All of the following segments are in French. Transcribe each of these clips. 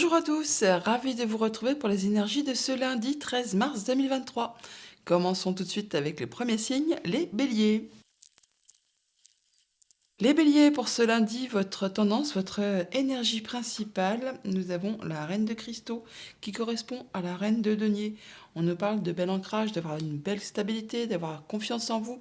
Bonjour à tous, ravi de vous retrouver pour les énergies de ce lundi 13 mars 2023. Commençons tout de suite avec le premier signe, les béliers. Les béliers, pour ce lundi, votre tendance, votre énergie principale, nous avons la reine de cristaux qui correspond à la reine de denier. On nous parle de bel ancrage, d'avoir une belle stabilité, d'avoir confiance en vous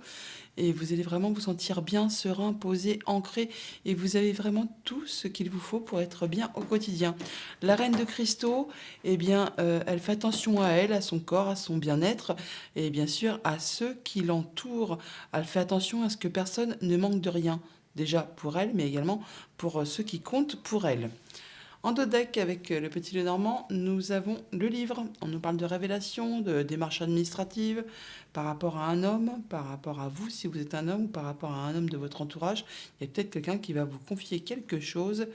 et vous allez vraiment vous sentir bien, serein, posé, ancré et vous avez vraiment tout ce qu'il vous faut pour être bien au quotidien. La reine de cristaux, eh bien, elle fait attention à elle, à son corps, à son bien-être et bien sûr à ceux qui l'entourent. Elle fait attention à ce que personne ne manque de rien. Déjà pour elle, mais également pour ceux qui comptent pour elle. En dos deck, avec le petit Lenormand, nous avons le livre. On nous parle de révélation, de démarches administratives, par rapport à un homme, par rapport à vous, si vous êtes un homme, ou par rapport à un homme de votre entourage. Il y a peut-être quelqu'un qui va vous confier quelque chose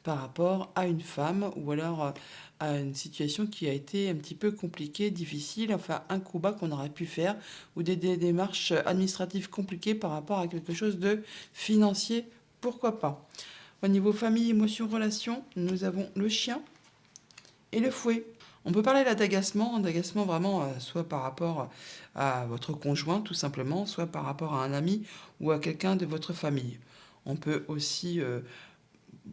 par rapport à une femme, ou alors à une situation qui a été un petit peu compliquée, difficile, enfin un coup bas qu'on aurait pu faire, ou des démarches administratives compliquées par rapport à quelque chose de financier, pourquoi pas. Au niveau famille, émotions, relations, nous avons le chien et le fouet. On peut parler là d'agacement vraiment, soit par rapport à votre conjoint tout simplement, soit par rapport à un ami ou à quelqu'un de votre famille. On peut aussi,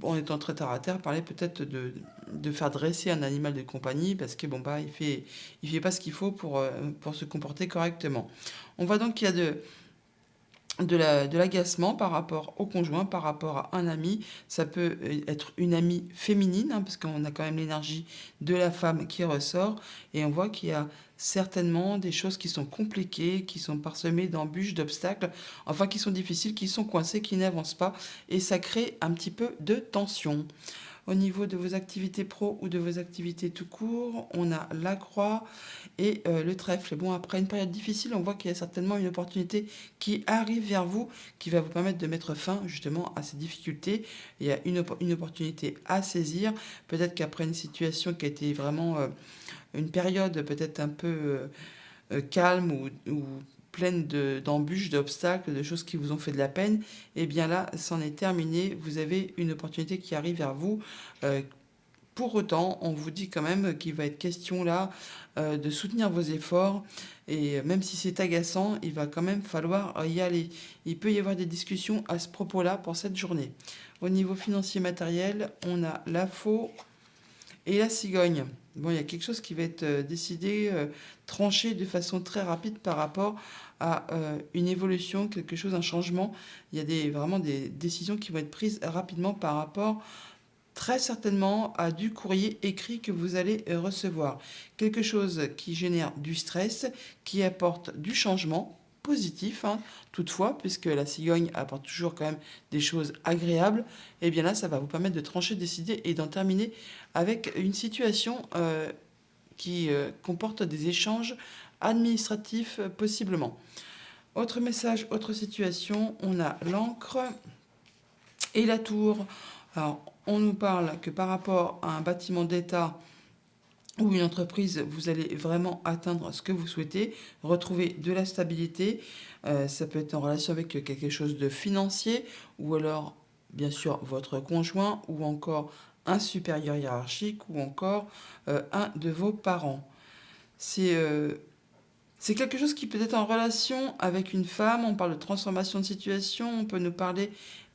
en étant très terre à terre, parler peut-être de faire dresser un animal de compagnie parce que bon bah il fait pas ce qu'il faut pour se comporter correctement. On voit donc qu'il y a de l'agacement par rapport au conjoint, par rapport à un ami. Ça peut être une amie féminine, hein, parce qu'on a quand même l'énergie de la femme qui ressort. Et on voit qu'il y a certainement des choses qui sont compliquées, qui sont parsemées d'embûches, d'obstacles, enfin qui sont difficiles, qui sont coincées, qui n'avancent pas. Et ça crée un petit peu de tension. Au niveau de vos activités pro ou de vos activités tout court, on a la croix et le trèfle. Bon, après une période difficile, on voit qu'il y a certainement une opportunité qui arrive vers vous, qui va vous permettre de mettre fin justement à ces difficultés. Il y a une opportunité à saisir. Peut-être qu'après une situation qui a été vraiment une période peut-être un peu calme ou pleine d'embûches, d'obstacles, de choses qui vous ont fait de la peine, et bien là, c'en est terminé. Vous avez une opportunité qui arrive vers vous. Euh, pour autant, on vous dit quand même qu'il va être question là de soutenir vos efforts et même si c'est agaçant, il va quand même falloir y aller. Il peut y avoir des discussions à ce propos-là pour cette journée. Au niveau financier matériel, on a la faux et la cigogne. Bon, il y a quelque chose qui va être décidé, tranché de façon très rapide par rapport à une évolution, quelque chose, un changement. Il y a vraiment des décisions qui vont être prises rapidement par rapport très certainement à du courrier écrit que vous allez recevoir. Quelque chose qui génère du stress, qui apporte du changement positif, hein, toutefois, puisque la cigogne apporte toujours quand même des choses agréables, et bien là, ça va vous permettre de trancher, de décider et d'en terminer avec une situation qui comporte des échanges administratifs possiblement. Autre message, autre situation, on a l'encre et la tour. Alors, on nous parle que par rapport à un bâtiment d'État ou une entreprise, vous allez vraiment atteindre ce que vous souhaitez, retrouver de la stabilité. Ça peut être en relation avec quelque chose de financier ou alors, bien sûr, votre conjoint ou encore un supérieur hiérarchique ou encore un de vos parents. C'est c'est quelque chose qui peut être en relation avec une femme. On parle de transformation de situation. On peut nous parler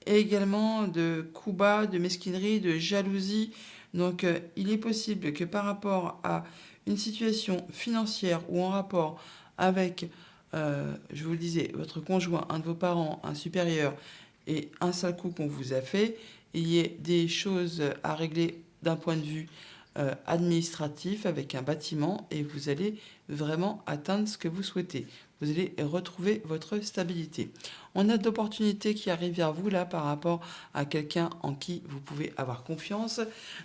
également de coups bas, de mesquinerie, de jalousie. Donc, il est possible que par rapport à une situation financière ou en rapport avec, je vous le disais, votre conjoint, un de vos parents, un supérieur et un sale coup qu'on vous a fait, il y ait des choses à régler d'un point de vue administratif avec un bâtiment et vous allez vraiment atteindre ce que vous souhaitez. Vous allez retrouver votre stabilité. On a d'opportunités qui arrivent vers vous là par rapport à quelqu'un en qui vous pouvez avoir confiance,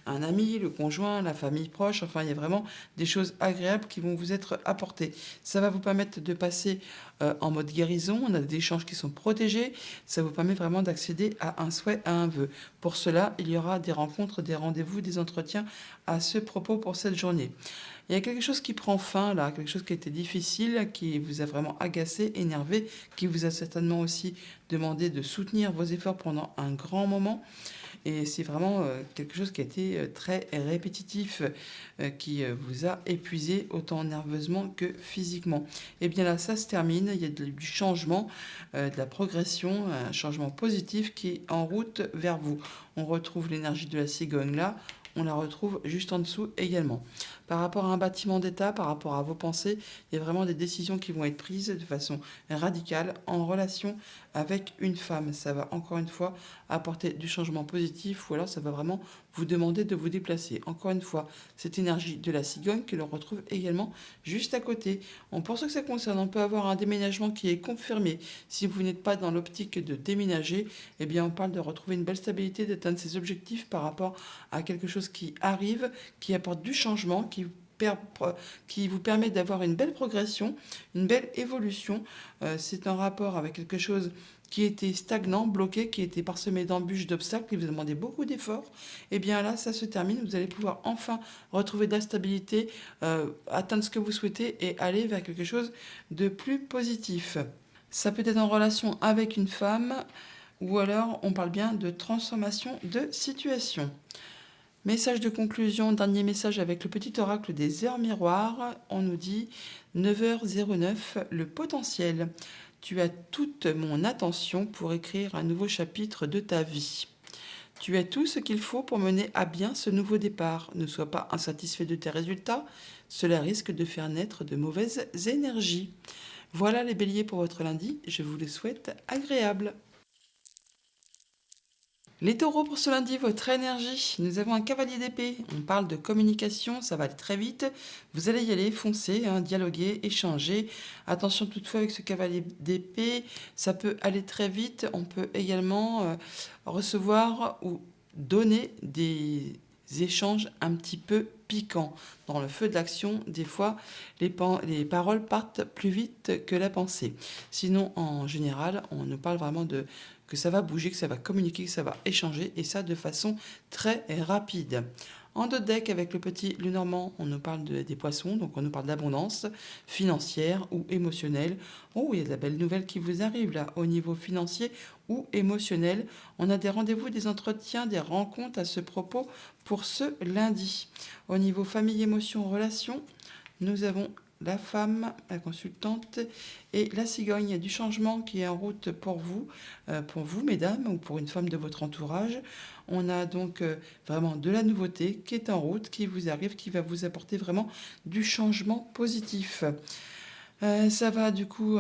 un ami, le conjoint, la famille proche, enfin il y a vraiment des choses agréables qui vont vous être apportées. Ça va vous permettre de passer en mode guérison, on a des échanges qui sont protégés, ça vous permet vraiment d'accéder à un souhait, à un vœu. Pour cela, il y aura des rencontres, des rendez-vous, des entretiens à ce propos pour cette journée. Il y a quelque chose qui prend fin là, quelque chose qui a été difficile, qui vous a vraiment agacé, énervé, qui vous a certainement aussi demandé de soutenir vos efforts pendant un grand moment. et c'est vraiment quelque chose qui a été très répétitif, qui vous a épuisé autant nerveusement que physiquement. Et bien là, ça se termine, il y a du changement, de la progression, un changement positif qui est en route vers vous. On retrouve l'énergie de la cigogne là, on la retrouve juste en dessous également. Par rapport à un bâtiment d'État, par rapport à vos pensées, il y a vraiment des décisions qui vont être prises de façon radicale en relation avec une femme. Ça va encore une fois apporter du changement positif ou alors ça va vraiment vous demander de vous déplacer. Encore une fois, cette énergie de la cigogne que l'on retrouve également juste à côté. Pour ce que ça concerne, on peut avoir un déménagement qui est confirmé. Si vous n'êtes pas dans l'optique de déménager, eh bien on parle de retrouver une belle stabilité, d'atteindre ses objectifs par rapport à quelque chose qui arrive, qui apporte du changement, qui vous permet d'avoir une belle progression, une belle évolution. C'est en rapport avec quelque chose qui était stagnant, bloqué, qui était parsemé d'embûches, d'obstacles, qui vous demandait beaucoup d'efforts. Et bien là, ça se termine. Vous allez pouvoir enfin retrouver de la stabilité, atteindre ce que vous souhaitez et aller vers quelque chose de plus positif. Ça peut être en relation avec une femme ou alors on parle bien de transformation de situation. Message de conclusion, dernier message avec le petit oracle des heures miroirs. On nous dit 9h09, le potentiel. Tu as toute mon attention pour écrire un nouveau chapitre de ta vie. Tu as tout ce qu'il faut pour mener à bien ce nouveau départ. Ne sois pas insatisfait de tes résultats. Cela risque de faire naître de mauvaises énergies. Voilà les béliers pour votre lundi. Je vous le souhaite agréable. Les taureaux pour ce lundi, votre énergie. Nous avons un cavalier d'épée. On parle de communication, ça va aller très vite. Vous allez y aller, foncer, dialoguer, échanger. Attention toutefois avec ce cavalier d'épée, ça peut aller très vite. On peut également recevoir ou donner des échanges un petit peu piquants. Dans le feu de l'action, des fois, les paroles partent plus vite que la pensée. Sinon, en général, on nous parle vraiment de que ça va bouger, que ça va communiquer, que ça va échanger, et ça de façon très rapide. En deux decks, avec le petit Lenormand, on nous parle des poissons, donc on nous parle d'abondance financière ou émotionnelle. Oh, il y a de la belle nouvelle qui vous arrive là, au niveau financier ou émotionnel. On a des rendez-vous, des entretiens, des rencontres à ce propos pour ce lundi. Au niveau famille, émotion, relation, nous avons la femme, la consultante et la cigogne. Il y a du changement qui est en route pour vous mesdames, ou pour une femme de votre entourage. On a donc vraiment de la nouveauté qui est en route, qui vous arrive, qui va vous apporter vraiment du changement positif. Ça va du coup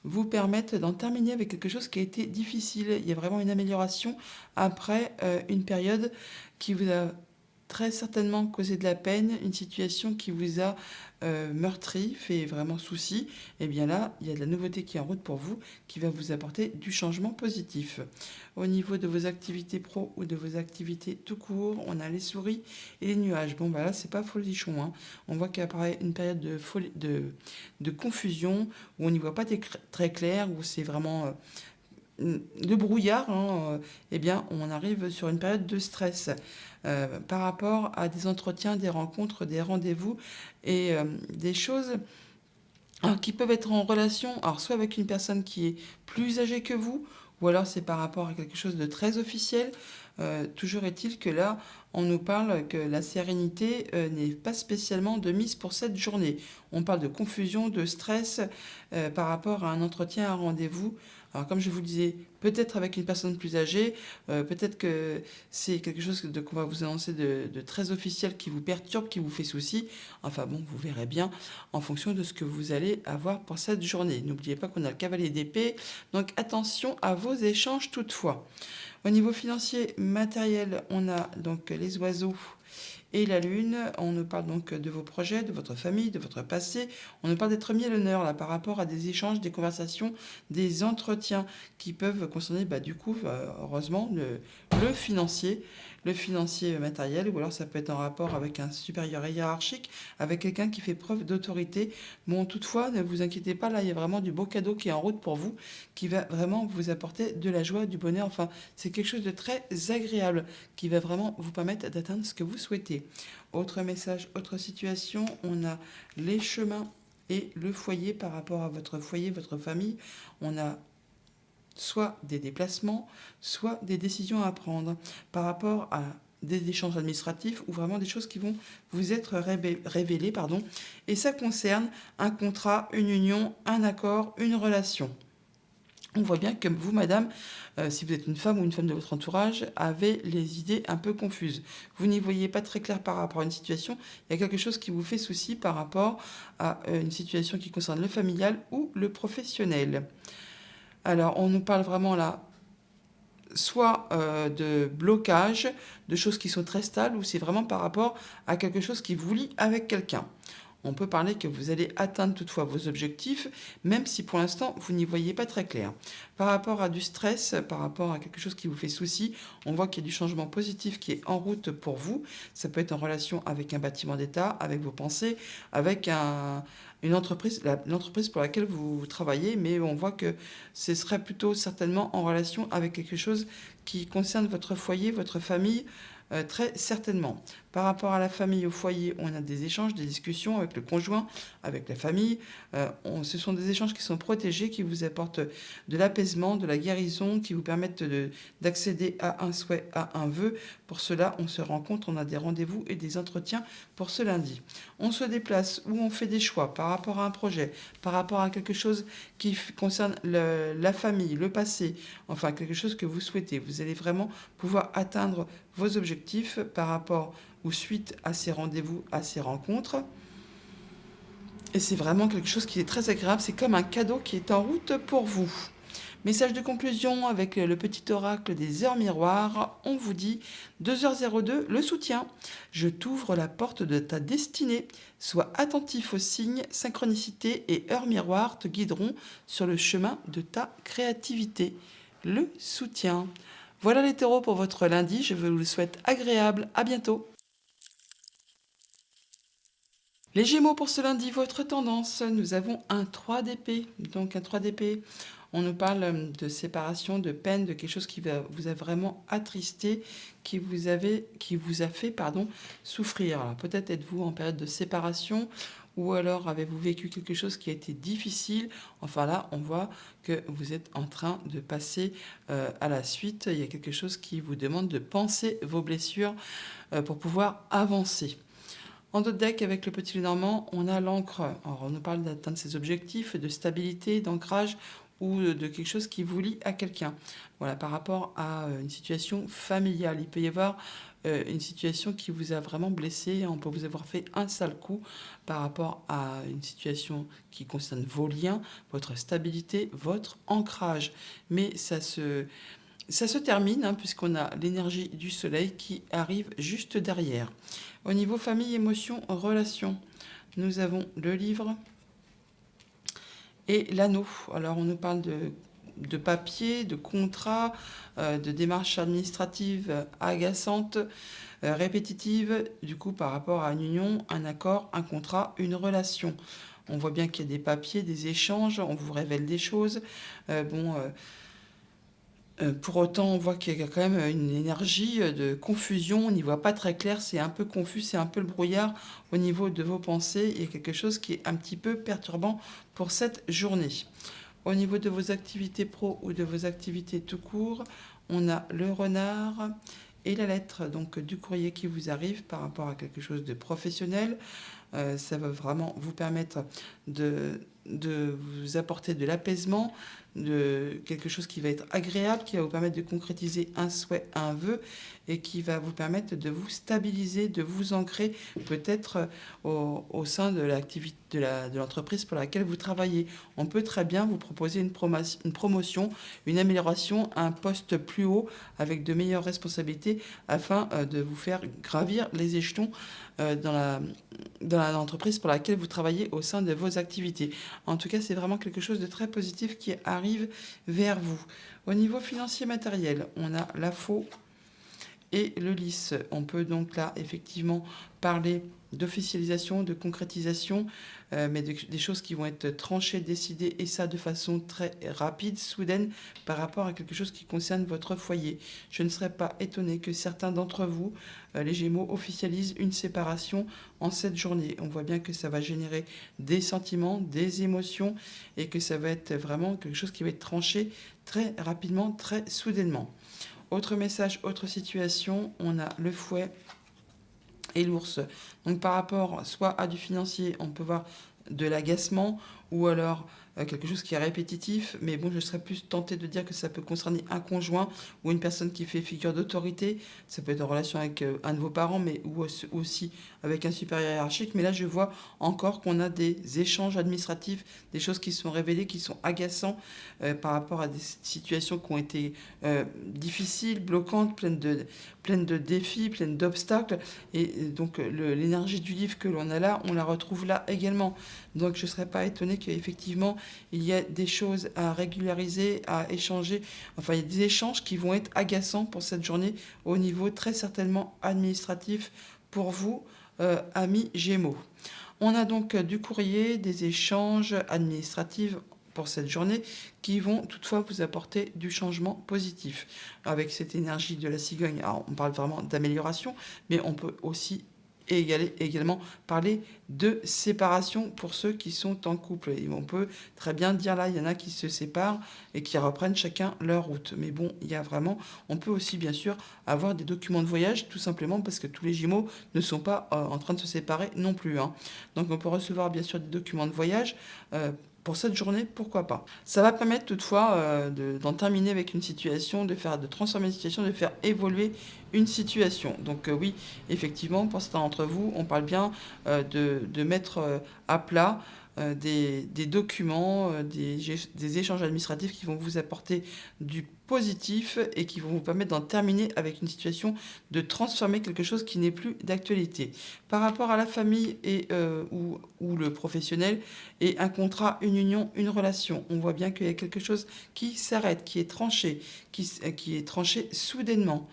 vous permettre d'en terminer avec quelque chose qui a été difficile. Il y a vraiment une amélioration après une période qui vous a très certainement causé de la peine, une situation qui vous a meurtri, fait vraiment souci. Et bien là, il y a de la nouveauté qui est en route pour vous, qui va vous apporter du changement positif. Au niveau de vos activités pro ou de vos activités tout court, on a les souris et les nuages. Bon, bah là, c'est pas folichon, hein. On voit qu'il apparaît une période de confusion, où on n'y voit pas très clair, où c'est vraiment le brouillard, eh bien, on arrive sur une période de stress par rapport à des entretiens, des rencontres, des rendez-vous et des choses qui peuvent être en relation, alors soit avec une personne qui est plus âgée que vous, ou alors c'est par rapport à quelque chose de très officiel. Toujours est-il que là, on nous parle que la sérénité n'est pas spécialement de mise pour cette journée. On parle de confusion, de stress par rapport à un entretien, un rendez-vous. Alors comme je vous le disais, peut-être avec une personne plus âgée, peut-être que c'est quelque chose qu'on va vous annoncer de très officiel qui vous perturbe, qui vous fait souci. Enfin bon, vous verrez bien en fonction de ce que vous allez avoir pour cette journée. N'oubliez pas qu'on a le cavalier d'épée, donc attention à vos échanges toutefois. Au niveau financier, matériel, on a donc les oiseaux et la lune. On nous parle donc de vos projets, de votre famille, de votre passé. On nous parle d'être mis à l'honneur là par rapport à des échanges, des conversations, des entretiens qui peuvent concerner du coup, heureusement, le financier matériel, ou alors ça peut être en rapport avec un supérieur hiérarchique, avec quelqu'un qui fait preuve d'autorité. Bon, toutefois, ne vous inquiétez pas, là, il y a vraiment du beau cadeau qui est en route pour vous, qui va vraiment vous apporter de la joie, du bonheur. Enfin, c'est quelque chose de très agréable qui va vraiment vous permettre d'atteindre ce que vous souhaitez. Autre message, autre situation, on a les chemins et le foyer par rapport à votre foyer, votre famille. On a soit des déplacements, soit des décisions à prendre par rapport à des échanges administratifs ou vraiment des choses qui vont vous être révélées, pardon. Et ça concerne un contrat, une union, un accord, une relation. On voit bien que vous, madame, si vous êtes une femme ou une femme de votre entourage, avez les idées un peu confuses. Vous n'y voyez pas très clair par rapport à une situation. Il y a quelque chose qui vous fait souci par rapport à une situation qui concerne le familial ou le professionnel. Alors, on nous parle vraiment là soit de blocage, de choses qui sont très stables, ou c'est vraiment par rapport à quelque chose qui vous lie avec quelqu'un. On peut parler que vous allez atteindre toutefois vos objectifs, même si pour l'instant vous n'y voyez pas très clair. Par rapport à du stress, par rapport à quelque chose qui vous fait souci, on voit qu'il y a du changement positif qui est en route pour vous. Ça peut être en relation avec un bâtiment d'État, avec vos pensées, avec une entreprise, l'entreprise pour laquelle vous travaillez, mais on voit que ce serait plutôt certainement en relation avec quelque chose qui concerne votre foyer, votre famille, très certainement. Par rapport à la famille, au foyer, on a des échanges, des discussions avec le conjoint, avec la famille. Ce sont des échanges qui sont protégés, qui vous apportent de l'apaisement, de la guérison, qui vous permettent d'accéder à un souhait, à un vœu. Pour cela, on se rencontre, on a des rendez-vous et des entretiens pour ce lundi. On se déplace ou on fait des choix par rapport à un projet, par rapport à quelque chose qui concerne la famille, le passé, enfin quelque chose que vous souhaitez. Vous allez vraiment pouvoir atteindre vos objectifs par rapport ou suite à ces rendez-vous, à ces rencontres. Et c'est vraiment quelque chose qui est très agréable. C'est comme un cadeau qui est en route pour vous. Message de conclusion avec le petit oracle des heures miroirs. On vous dit 2h02, le soutien. Je t'ouvre la porte de ta destinée. Sois attentif aux signes, synchronicité et heures miroirs te guideront sur le chemin de ta créativité. Le soutien. Voilà les taureaux pour votre lundi. Je vous le souhaite agréable. À bientôt. Les Gémeaux pour ce lundi, votre tendance, nous avons un 3 d'épée. Donc un 3 d'épée, on nous parle de séparation, de peine, de quelque chose qui vous a vraiment attristé, qui vous a fait souffrir. Alors peut-être êtes-vous en période de séparation ou alors avez-vous vécu quelque chose qui a été difficile. Enfin là, on voit que vous êtes en train de passer à la suite. Il y a quelque chose qui vous demande de penser vos blessures pour pouvoir avancer. En d'autres decks, avec le petit Lenormand, on a l'encre. Alors, on nous parle d'atteindre ses objectifs, de stabilité, d'ancrage ou de quelque chose qui vous lie à quelqu'un. Voilà, par rapport à une situation familiale. Il peut y avoir une situation qui vous a vraiment blessé. On peut vous avoir fait un sale coup par rapport à une situation qui concerne vos liens, votre stabilité, votre ancrage. Mais ça se termine puisqu'on a l'énergie du soleil qui arrive juste derrière. Au niveau famille, émotion, relation, nous avons le livre et l'anneau. Alors on nous parle de papier, de contrat, de démarches administratives agaçantes, répétitives, du coup par rapport à une union, un accord, un contrat, une relation. On voit bien qu'il y a des papiers, des échanges, on vous révèle des choses. Pour autant, on voit qu'il y a quand même une énergie de confusion. On n'y voit pas très clair. C'est un peu confus, c'est un peu le brouillard au niveau de vos pensées. Il y a quelque chose qui est un petit peu perturbant pour cette journée. Au niveau de vos activités pro ou de vos activités tout court, on a le renard et la lettre donc du courrier qui vous arrive par rapport à quelque chose de professionnel. Ça va vraiment vous permettre de vous apporter de l'apaisement, de quelque chose qui va être agréable, qui va vous permettre de concrétiser un souhait, un vœu, et qui va vous permettre de vous stabiliser, de vous ancrer peut-être au sein de l'activité de l'entreprise pour laquelle vous travaillez. On peut très bien vous proposer une promotion, une amélioration, un poste plus haut avec de meilleures responsabilités afin de vous faire gravir les échelons dans l'entreprise pour laquelle vous travaillez au sein de vos activités. En tout cas, c'est vraiment quelque chose de très positif qui arrive vers vous. Au niveau financier matériel, on a la faux et le lys. On peut donc là effectivement parler d'officialisation, de concrétisation, mais des choses qui vont être tranchées, décidées, et ça de façon très rapide, soudaine, par rapport à quelque chose qui concerne votre foyer. Je ne serais pas étonnée que certains d'entre vous, les Gémeaux, officialisent une séparation en cette journée. On voit bien que ça va générer des sentiments, des émotions, et que ça va être vraiment quelque chose qui va être tranché très rapidement, très soudainement. Autre message, autre situation, on a le fouet et l'ours. Donc par rapport soit à du financier, on peut voir de l'agacement, ou alors quelque chose qui est répétitif, mais bon, je serais plus tentée de dire que ça peut concerner un conjoint ou une personne qui fait figure d'autorité. Ça peut être en relation avec un de vos parents, mais ou aussi avec un supérieur hiérarchique. Mais là, je vois encore qu'on a des échanges administratifs, des choses qui sont révélées, qui sont agaçants par rapport à des situations qui ont été difficiles, bloquantes, pleines de défis, pleines d'obstacles. Et donc l'énergie du livre que l'on a là, on la retrouve là également. Donc je ne serais pas étonnée qu'effectivement, il y a des choses à régulariser, à échanger. Enfin, il y a des échanges qui vont être agaçants pour cette journée au niveau très certainement administratif pour vous, amis Gémeaux. On a donc du courrier, des échanges administratifs pour cette journée qui vont toutefois vous apporter du changement positif. Avec cette énergie de la cigogne, alors on parle vraiment d'amélioration, mais on peut aussi également parler de séparation pour ceux qui sont en couple. Et on peut très bien dire là, il y en a qui se séparent et qui reprennent chacun leur route. Mais bon, il y a vraiment, on peut aussi bien sûr avoir des documents de voyage, tout simplement parce que tous les Gémeaux ne sont pas en train de se séparer non plus, hein. Donc on peut recevoir bien sûr des documents de voyage. Pour cette journée, pourquoi pas. Ça va permettre toutefois d'en terminer avec une situation, de transformer une situation, de faire évoluer une situation. Donc oui, effectivement, pour certains d'entre vous, on parle bien de mettre à plat des documents, des échanges administratifs qui vont vous apporter du positif et qui vont vous permettre d'en terminer avec une situation, de transformer quelque chose qui n'est plus d'actualité. Par rapport à la famille ou le professionnel, et un contrat, une union, une relation, on voit bien qu'il y a quelque chose qui s'arrête, qui est tranché, qui est tranché soudainement.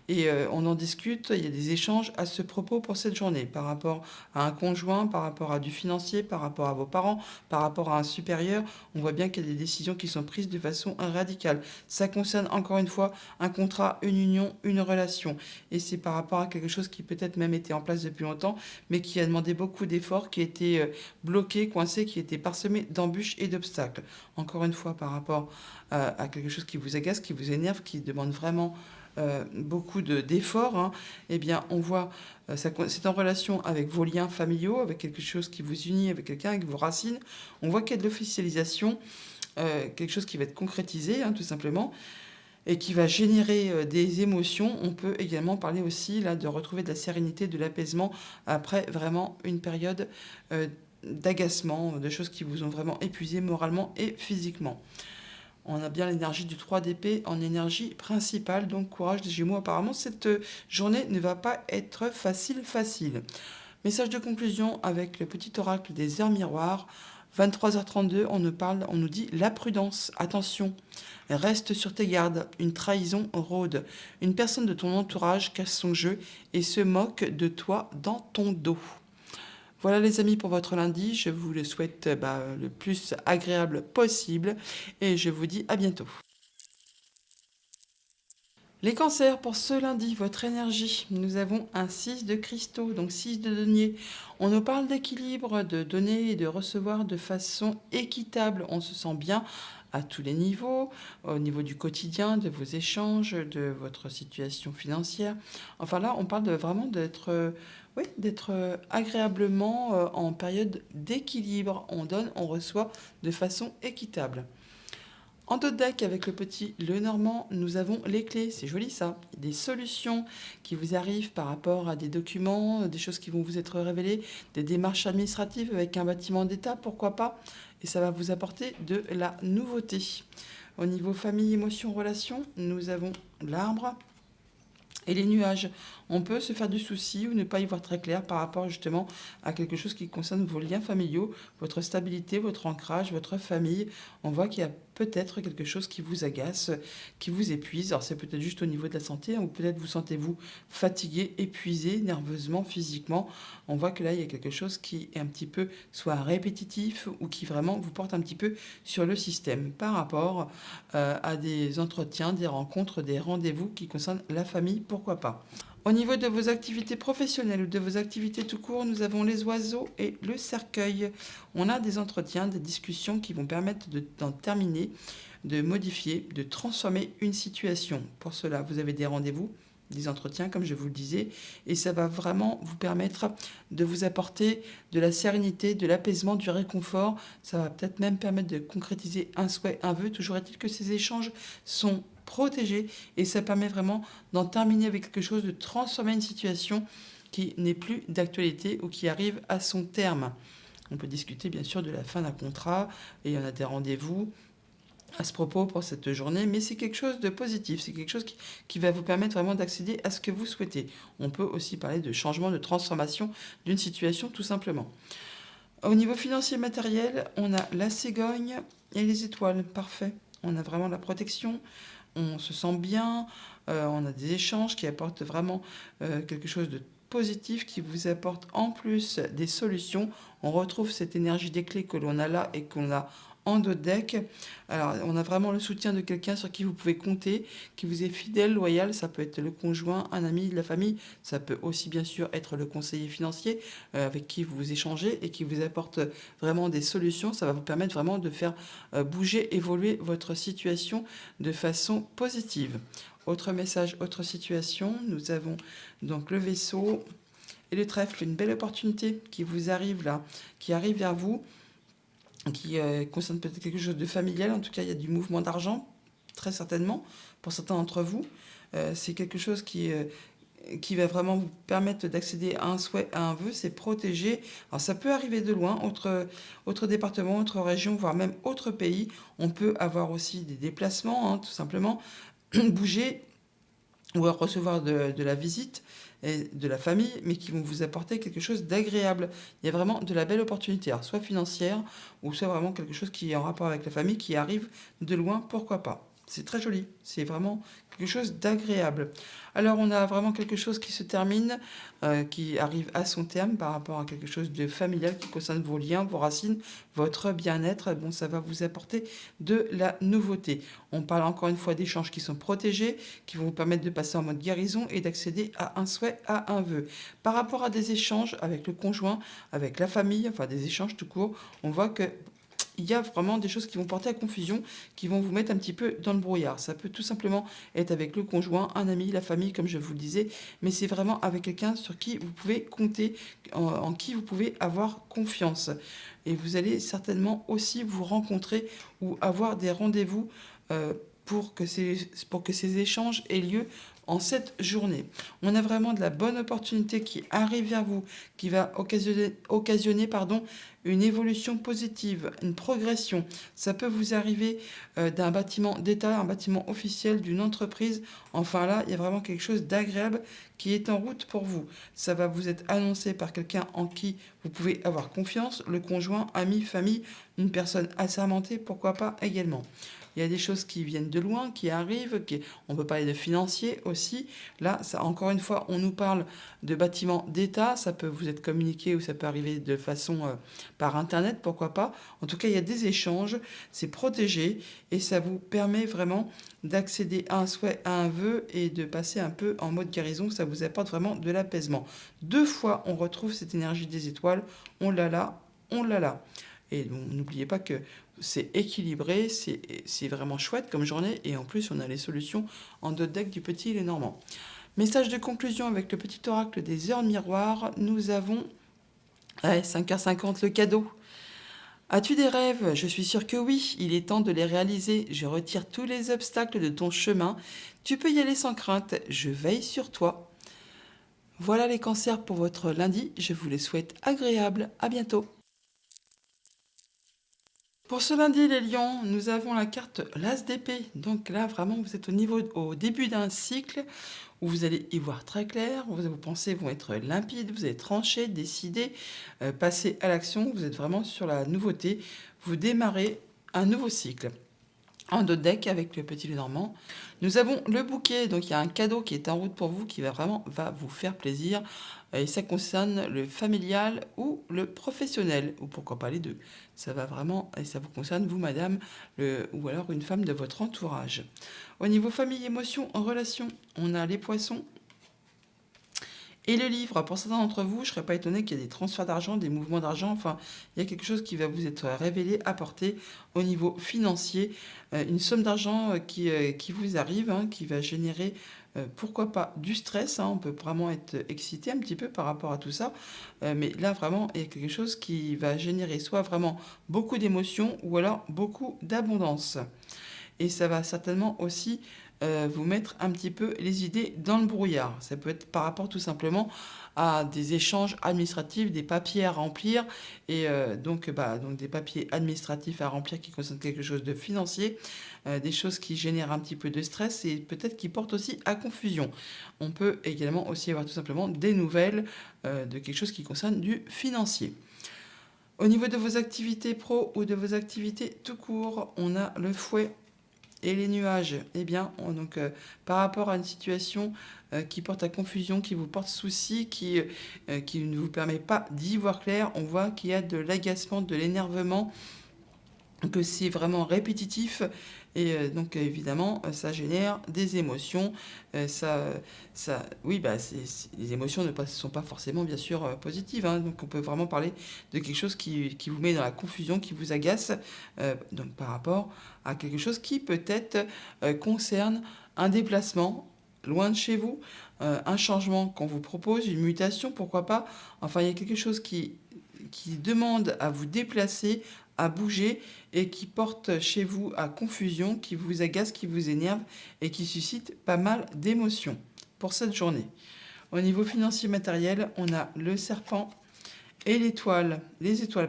Et on en discute, il y a des échanges à ce propos pour cette journée, par rapport à un conjoint, par rapport à du financier, par rapport à vos parents, par rapport à un supérieur. On voit bien qu'il y a des décisions qui sont prises de façon radicale. Ça concerne encore une fois un contrat, une union, une relation. Et c'est par rapport à quelque chose qui peut-être même était en place depuis longtemps, mais qui a demandé beaucoup d'efforts, qui était bloqué, coincé, qui était parsemé d'embûches et d'obstacles. Encore une fois, par rapport à quelque chose qui vous agace, qui vous énerve, qui demande vraiment beaucoup d'efforts, hein, eh bien, on voit, c'est en relation avec vos liens familiaux, avec quelque chose qui vous unit, avec quelqu'un, avec vos racines. On voit qu'il y a de l'officialisation, quelque chose qui va être concrétisé, hein, tout simplement, et qui va générer des émotions. On peut également parler aussi là de retrouver de la sérénité, de l'apaisement après vraiment une période d'agacement, de choses qui vous ont vraiment épuisé moralement et physiquement. On a bien l'énergie du 3 d'épée en énergie principale, donc courage des Gémeaux. Apparemment, cette journée ne va pas être facile. Message de conclusion avec le petit oracle des heures miroirs. 23h32, on nous dit la prudence. Attention, reste sur tes gardes. Une trahison rôde. Une personne de ton entourage casse son jeu et se moque de toi dans ton dos. Voilà les amis pour votre lundi, je vous le souhaite le plus agréable possible et je vous dis à bientôt. Les cancers, pour ce lundi, votre énergie, nous avons un 6 de cristaux, donc 6 de denier. On nous parle d'équilibre, de donner et de recevoir de façon équitable. On se sent bien à tous les niveaux, au niveau du quotidien, de vos échanges, de votre situation financière. Enfin là, on parle vraiment d'être agréablement en période d'équilibre. On donne, on reçoit de façon équitable. En dos de deck, avec le petit Lenormand, nous avons les clés, c'est joli ça, des solutions qui vous arrivent par rapport à des documents, des choses qui vont vous être révélées, des démarches administratives avec un bâtiment d'État, pourquoi pas, et ça va vous apporter de la nouveauté. Au niveau famille, émotion, relation, nous avons l'arbre et les nuages. On peut se faire du souci ou ne pas y voir très clair par rapport justement à quelque chose qui concerne vos liens familiaux, votre stabilité, votre ancrage, votre famille. On voit qu'il y a peut-être quelque chose qui vous agace, qui vous épuise. Alors c'est peut-être juste au niveau de la santé, hein, ou peut-être vous sentez-vous fatigué, épuisé, nerveusement, physiquement. On voit que là, il y a quelque chose qui est un petit peu soit répétitif ou qui vraiment vous porte un petit peu sur le système par rapport à des entretiens, des rencontres, des rendez-vous qui concernent la famille, pourquoi pas. Au niveau de vos activités professionnelles ou de vos activités tout court, nous avons les oiseaux et le cercueil. On a des entretiens, des discussions qui vont permettre d'en terminer, de modifier, de transformer une situation. Pour cela, vous avez des rendez-vous, des entretiens, comme je vous le disais, et ça va vraiment vous permettre de vous apporter de la sérénité, de l'apaisement, du réconfort. Ça va peut-être même permettre de concrétiser un souhait, un vœu. Toujours est-il que ces échanges sont protégés et ça permet vraiment d'en terminer avec quelque chose, de transformer une situation qui n'est plus d'actualité ou qui arrive à son terme. On peut discuter bien sûr de la fin d'un contrat et il y en a des rendez-vous à ce propos pour cette journée, mais c'est quelque chose de positif, c'est quelque chose qui va vous permettre vraiment d'accéder à ce que vous souhaitez. On peut aussi parler de changement, de transformation d'une situation tout simplement. Au niveau financier et matériel, on a la cigogne et les étoiles, parfait. On a vraiment la protection, on se sent bien, on a des échanges qui apportent vraiment quelque chose de positif, qui vous apporte en plus des solutions. On retrouve cette énergie des clés que l'on a là et qu'on a en dos de deck. Alors, on a vraiment le soutien de quelqu'un sur qui vous pouvez compter, qui vous est fidèle, loyal. Ça peut être le conjoint, un ami de la famille. Ça peut aussi, bien sûr, être le conseiller financier avec qui vous échangez et qui vous apporte vraiment des solutions. Ça va vous permettre vraiment de faire bouger, évoluer votre situation de façon positive. Autre message, autre situation. Nous avons donc le vaisseau et le trèfle, une belle opportunité qui vous arrive là, qui arrive vers vous, qui concerne peut-être quelque chose de familial. En tout cas, il y a du mouvement d'argent, très certainement, pour certains d'entre vous. C'est quelque chose qui va vraiment vous permettre d'accéder à un souhait, à un vœu, c'est protégé. Alors ça peut arriver de loin, autre département, autre région, voire même autre pays. On peut avoir aussi des déplacements, hein, tout simplement, bouger ou à recevoir de la visite et de la famille, mais qui vont vous apporter quelque chose d'agréable. Il y a vraiment de la belle opportunité, alors soit financière, ou soit vraiment quelque chose qui est en rapport avec la famille, qui arrive de loin, pourquoi pas. C'est très joli, c'est vraiment quelque chose d'agréable. Alors on a vraiment quelque chose qui se termine, qui arrive à son terme par rapport à quelque chose de familial qui concerne vos liens, vos racines, votre bien-être. Bon, ça va vous apporter de la nouveauté. On parle encore une fois d'échanges qui sont protégés, qui vont vous permettre de passer en mode guérison et d'accéder à un souhait, à un vœu. Par rapport à des échanges avec le conjoint, avec la famille, enfin des échanges tout court, on voit que il y a vraiment des choses qui vont porter à confusion, qui vont vous mettre un petit peu dans le brouillard. Ça peut tout simplement être avec le conjoint, un ami, la famille, comme je vous le disais, mais c'est vraiment avec quelqu'un sur qui vous pouvez compter, en qui vous pouvez avoir confiance. Et vous allez certainement aussi vous rencontrer ou avoir des rendez-vous pour que ces échanges aient lieu en cette journée. On a vraiment de la bonne opportunité qui arrive vers vous, qui va occasionner une évolution positive, une progression. Ça peut vous arriver d'un bâtiment d'État, un bâtiment officiel, d'une entreprise. Enfin là, il y a vraiment quelque chose d'agréable qui est en route pour vous. Ça va vous être annoncé par quelqu'un en qui vous pouvez avoir confiance, le conjoint, ami, famille, une personne assermentée, pourquoi pas également. Il y a des choses qui viennent de loin, qui arrivent, on peut parler de financiers aussi. Là, ça, encore une fois, on nous parle de bâtiments d'État, ça peut vous être communiqué ou ça peut arriver de façon par Internet, pourquoi pas. En tout cas, il y a des échanges, c'est protégé et ça vous permet vraiment d'accéder à un souhait, à un vœu et de passer un peu en mode guérison, ça vous apporte vraiment de l'apaisement. 2 fois, on retrouve cette énergie des étoiles, on l'a là, on l'a là. Et bon, n'oubliez pas que c'est équilibré, c'est vraiment chouette comme journée. Et en plus, on a les solutions en deux decks du petit et les Normands. Message de conclusion avec le petit oracle des heures miroirs. Nous avons 5h50 le cadeau. As-tu des rêves? Je suis sûre que oui, il est temps de les réaliser. Je retire tous les obstacles de ton chemin. Tu peux y aller sans crainte, je veille sur toi. Voilà les cancers pour votre lundi. Je vous les souhaite agréables. À bientôt. Pour ce lundi, les lions, nous avons la carte l'As d'épée. Donc là, vraiment, vous êtes au début d'un cycle où vous allez y voir très clair. Vos pensées vont être limpides, vous allez trancher, décider, passer à l'action. Vous êtes vraiment sur la nouveauté. Vous démarrez un nouveau cycle. en dos de deck avec le petit Lenormand. Nous avons le bouquet, donc il y a un cadeau qui est en route pour vous qui va vous faire plaisir. Et ça concerne le familial ou le professionnel, ou pourquoi pas les deux. Ça va vraiment, et ça vous concerne vous, madame, ou alors une femme de votre entourage. Au niveau famille, émotion, en relation, on a les poissons. Et le livre, pour certains d'entre vous, je ne serais pas étonné qu'il y ait des transferts d'argent, des mouvements d'argent. Enfin, il y a quelque chose qui va vous être révélé, apporté au niveau financier. Une somme d'argent qui vous arrive, hein, qui va générer, pourquoi pas, du stress. Hein. On peut vraiment être excité un petit peu par rapport à tout ça. Mais là, vraiment, il y a quelque chose qui va générer soit vraiment beaucoup d'émotions ou alors beaucoup d'abondance. Et ça va certainement aussi vous mettre un petit peu les idées dans le brouillard. Ça peut être par rapport tout simplement à des échanges administratifs, des papiers à remplir, et donc des papiers administratifs à remplir qui concernent quelque chose de financier, des choses qui génèrent un petit peu de stress et peut-être qui portent aussi à confusion. On peut également aussi avoir tout simplement des nouvelles de quelque chose qui concerne du financier. Au niveau de vos activités pro ou de vos activités tout court, on a le fouet et les nuages. Eh bien, par rapport à une situation qui porte à confusion, qui vous porte souci, qui ne vous permet pas d'y voir clair, on voit qu'il y a de l'agacement, de l'énervement, que c'est vraiment répétitif. Et donc évidemment, ça génère des émotions. Oui, les émotions ne sont pas forcément bien sûr positives. Hein. Donc on peut vraiment parler de quelque chose qui vous met dans la confusion, qui vous agace, donc par rapport à quelque chose qui peut-être concerne un déplacement loin de chez vous, un changement qu'on vous propose, une mutation, pourquoi pas. Enfin, il y a quelque chose qui demande à vous déplacer, à bouger et qui porte chez vous à confusion, qui vous agace, qui vous énerve et qui suscite pas mal d'émotions pour cette journée. Au niveau financier matériel, on a le serpent et les étoiles,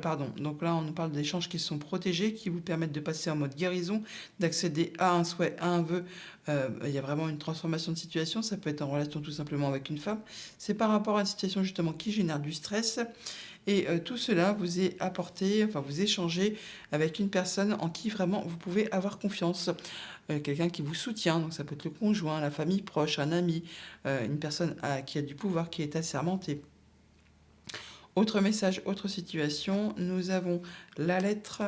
pardon. Donc là, on nous parle d'échanges qui sont protégés, qui vous permettent de passer en mode guérison, d'accéder à un souhait, à un vœu. Il y a vraiment une transformation de situation. Ça peut être en relation tout simplement avec une femme. C'est par rapport à une situation justement qui génère du stress. Et tout cela vous est apporté, enfin vous échangez avec une personne en qui vraiment vous pouvez avoir confiance. Quelqu'un qui vous soutient, donc ça peut être le conjoint, la famille proche, un ami, une personne qui a du pouvoir, qui est assermentée. Autre message, autre situation, nous avons la lettre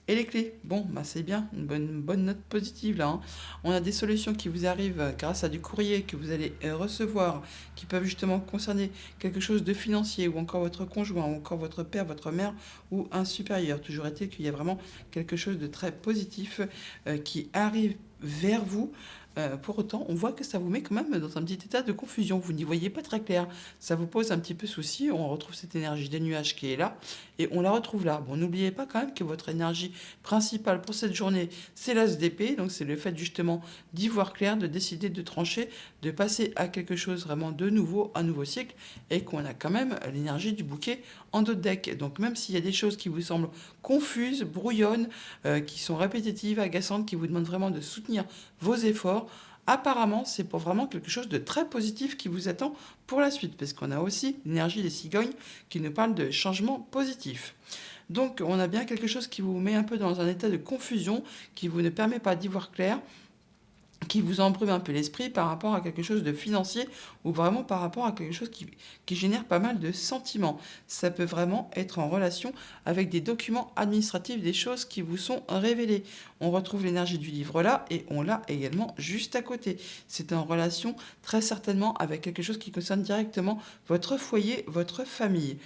et les clés. Bon, c'est bien, une bonne note positive là. Hein. On a des solutions qui vous arrivent grâce à du courrier que vous allez recevoir, qui peuvent justement concerner quelque chose de financier, ou encore votre conjoint, ou encore votre père, votre mère, ou un supérieur. Toujours est-il qu'il y a vraiment quelque chose de très positif qui arrive vers vous. Pour autant, on voit que ça vous met quand même dans un petit état de confusion. Vous n'y voyez pas très clair. Ça vous pose un petit peu souci. On retrouve cette énergie des nuages qui est là et on la retrouve là. Bon, n'oubliez pas quand même que votre énergie principale pour cette journée, c'est l'as d'épée. Donc, c'est le fait justement d'y voir clair, de décider de trancher, de passer à quelque chose vraiment de nouveau, un nouveau cycle, et qu'on a quand même l'énergie du bouquet en dos de deck. Donc, même s'il y a des choses qui vous semblent confuses, brouillonnes, qui sont répétitives, agaçantes, qui vous demandent vraiment de soutenir vos efforts, apparemment, c'est pour vraiment quelque chose de très positif qui vous attend pour la suite, parce qu'on a aussi l'énergie des cigognes qui nous parle de changement positif. Donc, on a bien quelque chose qui vous met un peu dans un état de confusion, qui vous ne permet pas d'y voir clair, qui vous embrume un peu l'esprit par rapport à quelque chose de financier ou vraiment par rapport à quelque chose qui génère pas mal de sentiments. Ça peut vraiment être en relation avec des documents administratifs, des choses qui vous sont révélées. On retrouve l'énergie du livre là et on l'a également juste à côté. C'est en relation très certainement avec quelque chose qui concerne directement votre foyer, votre famille.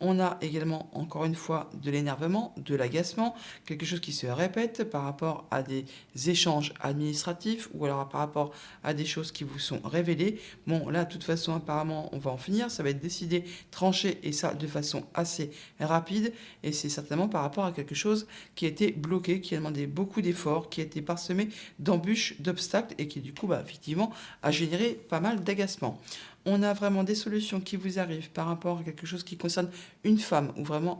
On a également, encore une fois, de l'énervement, de l'agacement, quelque chose qui se répète par rapport à des échanges administratifs ou alors par rapport à des choses qui vous sont révélées. Bon, là, de toute façon, apparemment, on va en finir. Ça va être décidé, tranché, et ça de façon assez rapide. Et c'est certainement par rapport à quelque chose qui a été bloqué, qui a demandé beaucoup d'efforts, qui a été parsemé d'embûches, d'obstacles et qui, du coup, effectivement, a généré pas mal d'agacement. On a vraiment des solutions qui vous arrivent par rapport à quelque chose qui concerne une femme ou vraiment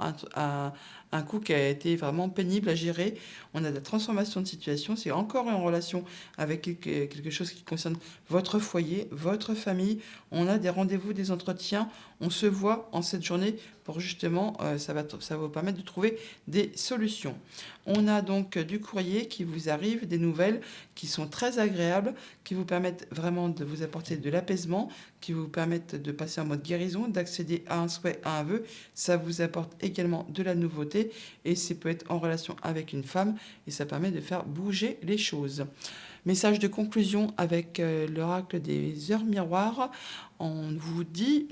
un coup qui a été vraiment pénible à gérer. On a de la transformation de situation. C'est encore en relation avec quelque chose qui concerne votre foyer, votre famille. On a des rendez-vous, des entretiens. On se voit en cette journée pour justement, ça va vous permettre de trouver des solutions. On a donc du courrier qui vous arrive, des nouvelles qui sont très agréables, qui vous permettent vraiment de vous apporter de l'apaisement, qui vous permettent de passer en mode guérison, d'accéder à un souhait, à un vœu. Ça vous apporte également de la nouveauté et ça peut être en relation avec une femme et ça permet de faire bouger les choses. Message de conclusion avec l'oracle des heures miroirs. On vous dit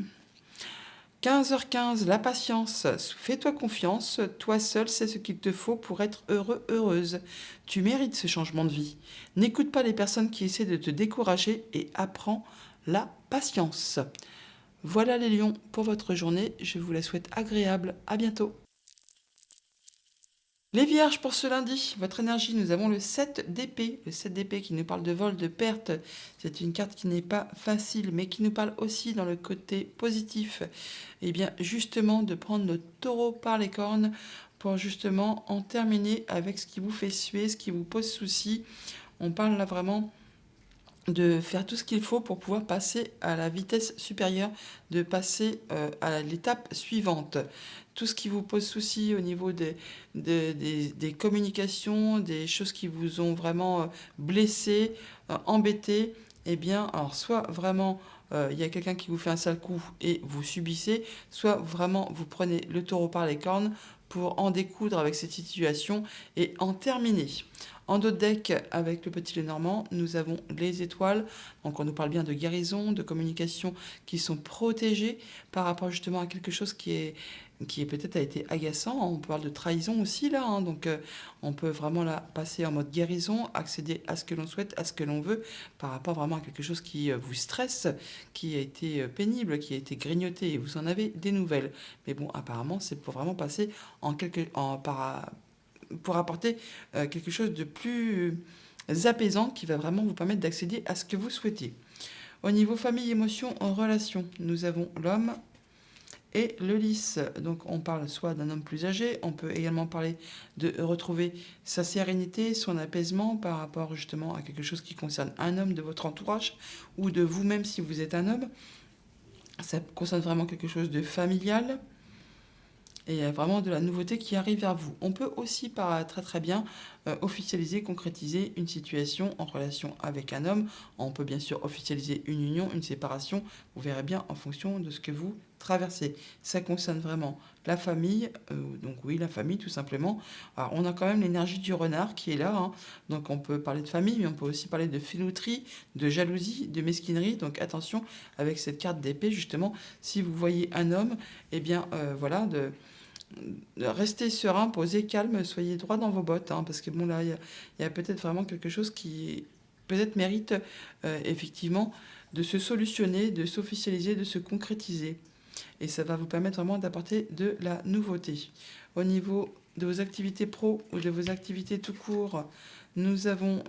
15h15, la patience, fais-toi confiance, toi seul sais ce qu'il te faut pour être heureux, heureuse. Tu mérites ce changement de vie. N'écoute pas les personnes qui essaient de te décourager et apprends la patience. Voilà les lions pour votre journée, je vous la souhaite agréable, à bientôt. Les vierges pour ce lundi, votre énergie, nous avons le 7 d'épée. Le 7 d'épée qui nous parle de vol, de perte. C'est une carte qui n'est pas facile, mais qui nous parle aussi dans le côté positif. Et bien justement de prendre le taureau par les cornes pour justement en terminer avec ce qui vous fait suer, ce qui vous pose souci. On parle là vraiment de faire tout ce qu'il faut pour pouvoir passer à la vitesse supérieure, de passer à l'étape suivante. Tout ce qui vous pose souci au niveau des communications, des choses qui vous ont vraiment blessé, embêté, eh bien, alors soit vraiment il y a quelqu'un qui vous fait un sale coup et vous subissez, soit vraiment vous prenez le taureau par les cornes pour en découdre avec cette situation et en terminer. En d'autres decks, avec le petit Lenormand, nous avons les étoiles. Donc on nous parle bien de guérison, de communication qui sont protégées par rapport justement à quelque chose qui est peut-être a été agaçant. On parle de trahison aussi là. Donc on peut vraiment là passer en mode guérison, accéder à ce que l'on souhaite, à ce que l'on veut, par rapport vraiment à quelque chose qui vous stresse, qui a été pénible, qui a été grignoté et vous en avez des nouvelles. Mais bon, apparemment, c'est pour vraiment passer pour apporter quelque chose de plus apaisant qui va vraiment vous permettre d'accéder à ce que vous souhaitez. Au niveau famille, émotion, en relation, nous avons l'homme et le lys. Donc on parle soit d'un homme plus âgé, on peut également parler de retrouver sa sérénité, son apaisement par rapport justement à quelque chose qui concerne un homme de votre entourage ou de vous-même si vous êtes un homme. Ça concerne vraiment quelque chose de familial. Et il y a vraiment de la nouveauté qui arrive vers vous. On peut aussi très très bien officialiser, concrétiser une situation en relation avec un homme. On peut bien sûr officialiser une union, une séparation. Vous verrez bien en fonction de ce que vous traversez. Ça concerne vraiment la famille. Donc oui, la famille tout simplement. Alors on a quand même l'énergie du renard qui est là. Donc on peut parler de famille, mais on peut aussi parler de filouterie, de jalousie, de mesquinerie. Donc attention avec cette carte d'épée justement. Si vous voyez un homme, eh bien voilà, restez serein, posez, calme, soyez droit dans vos bottes, parce que bon là, il y a peut-être vraiment quelque chose qui peut-être mérite effectivement de se solutionner, de s'officialiser, de se concrétiser. Et ça va vous permettre vraiment d'apporter de la nouveauté. Au niveau de vos activités pro ou de vos activités tout court, nous avons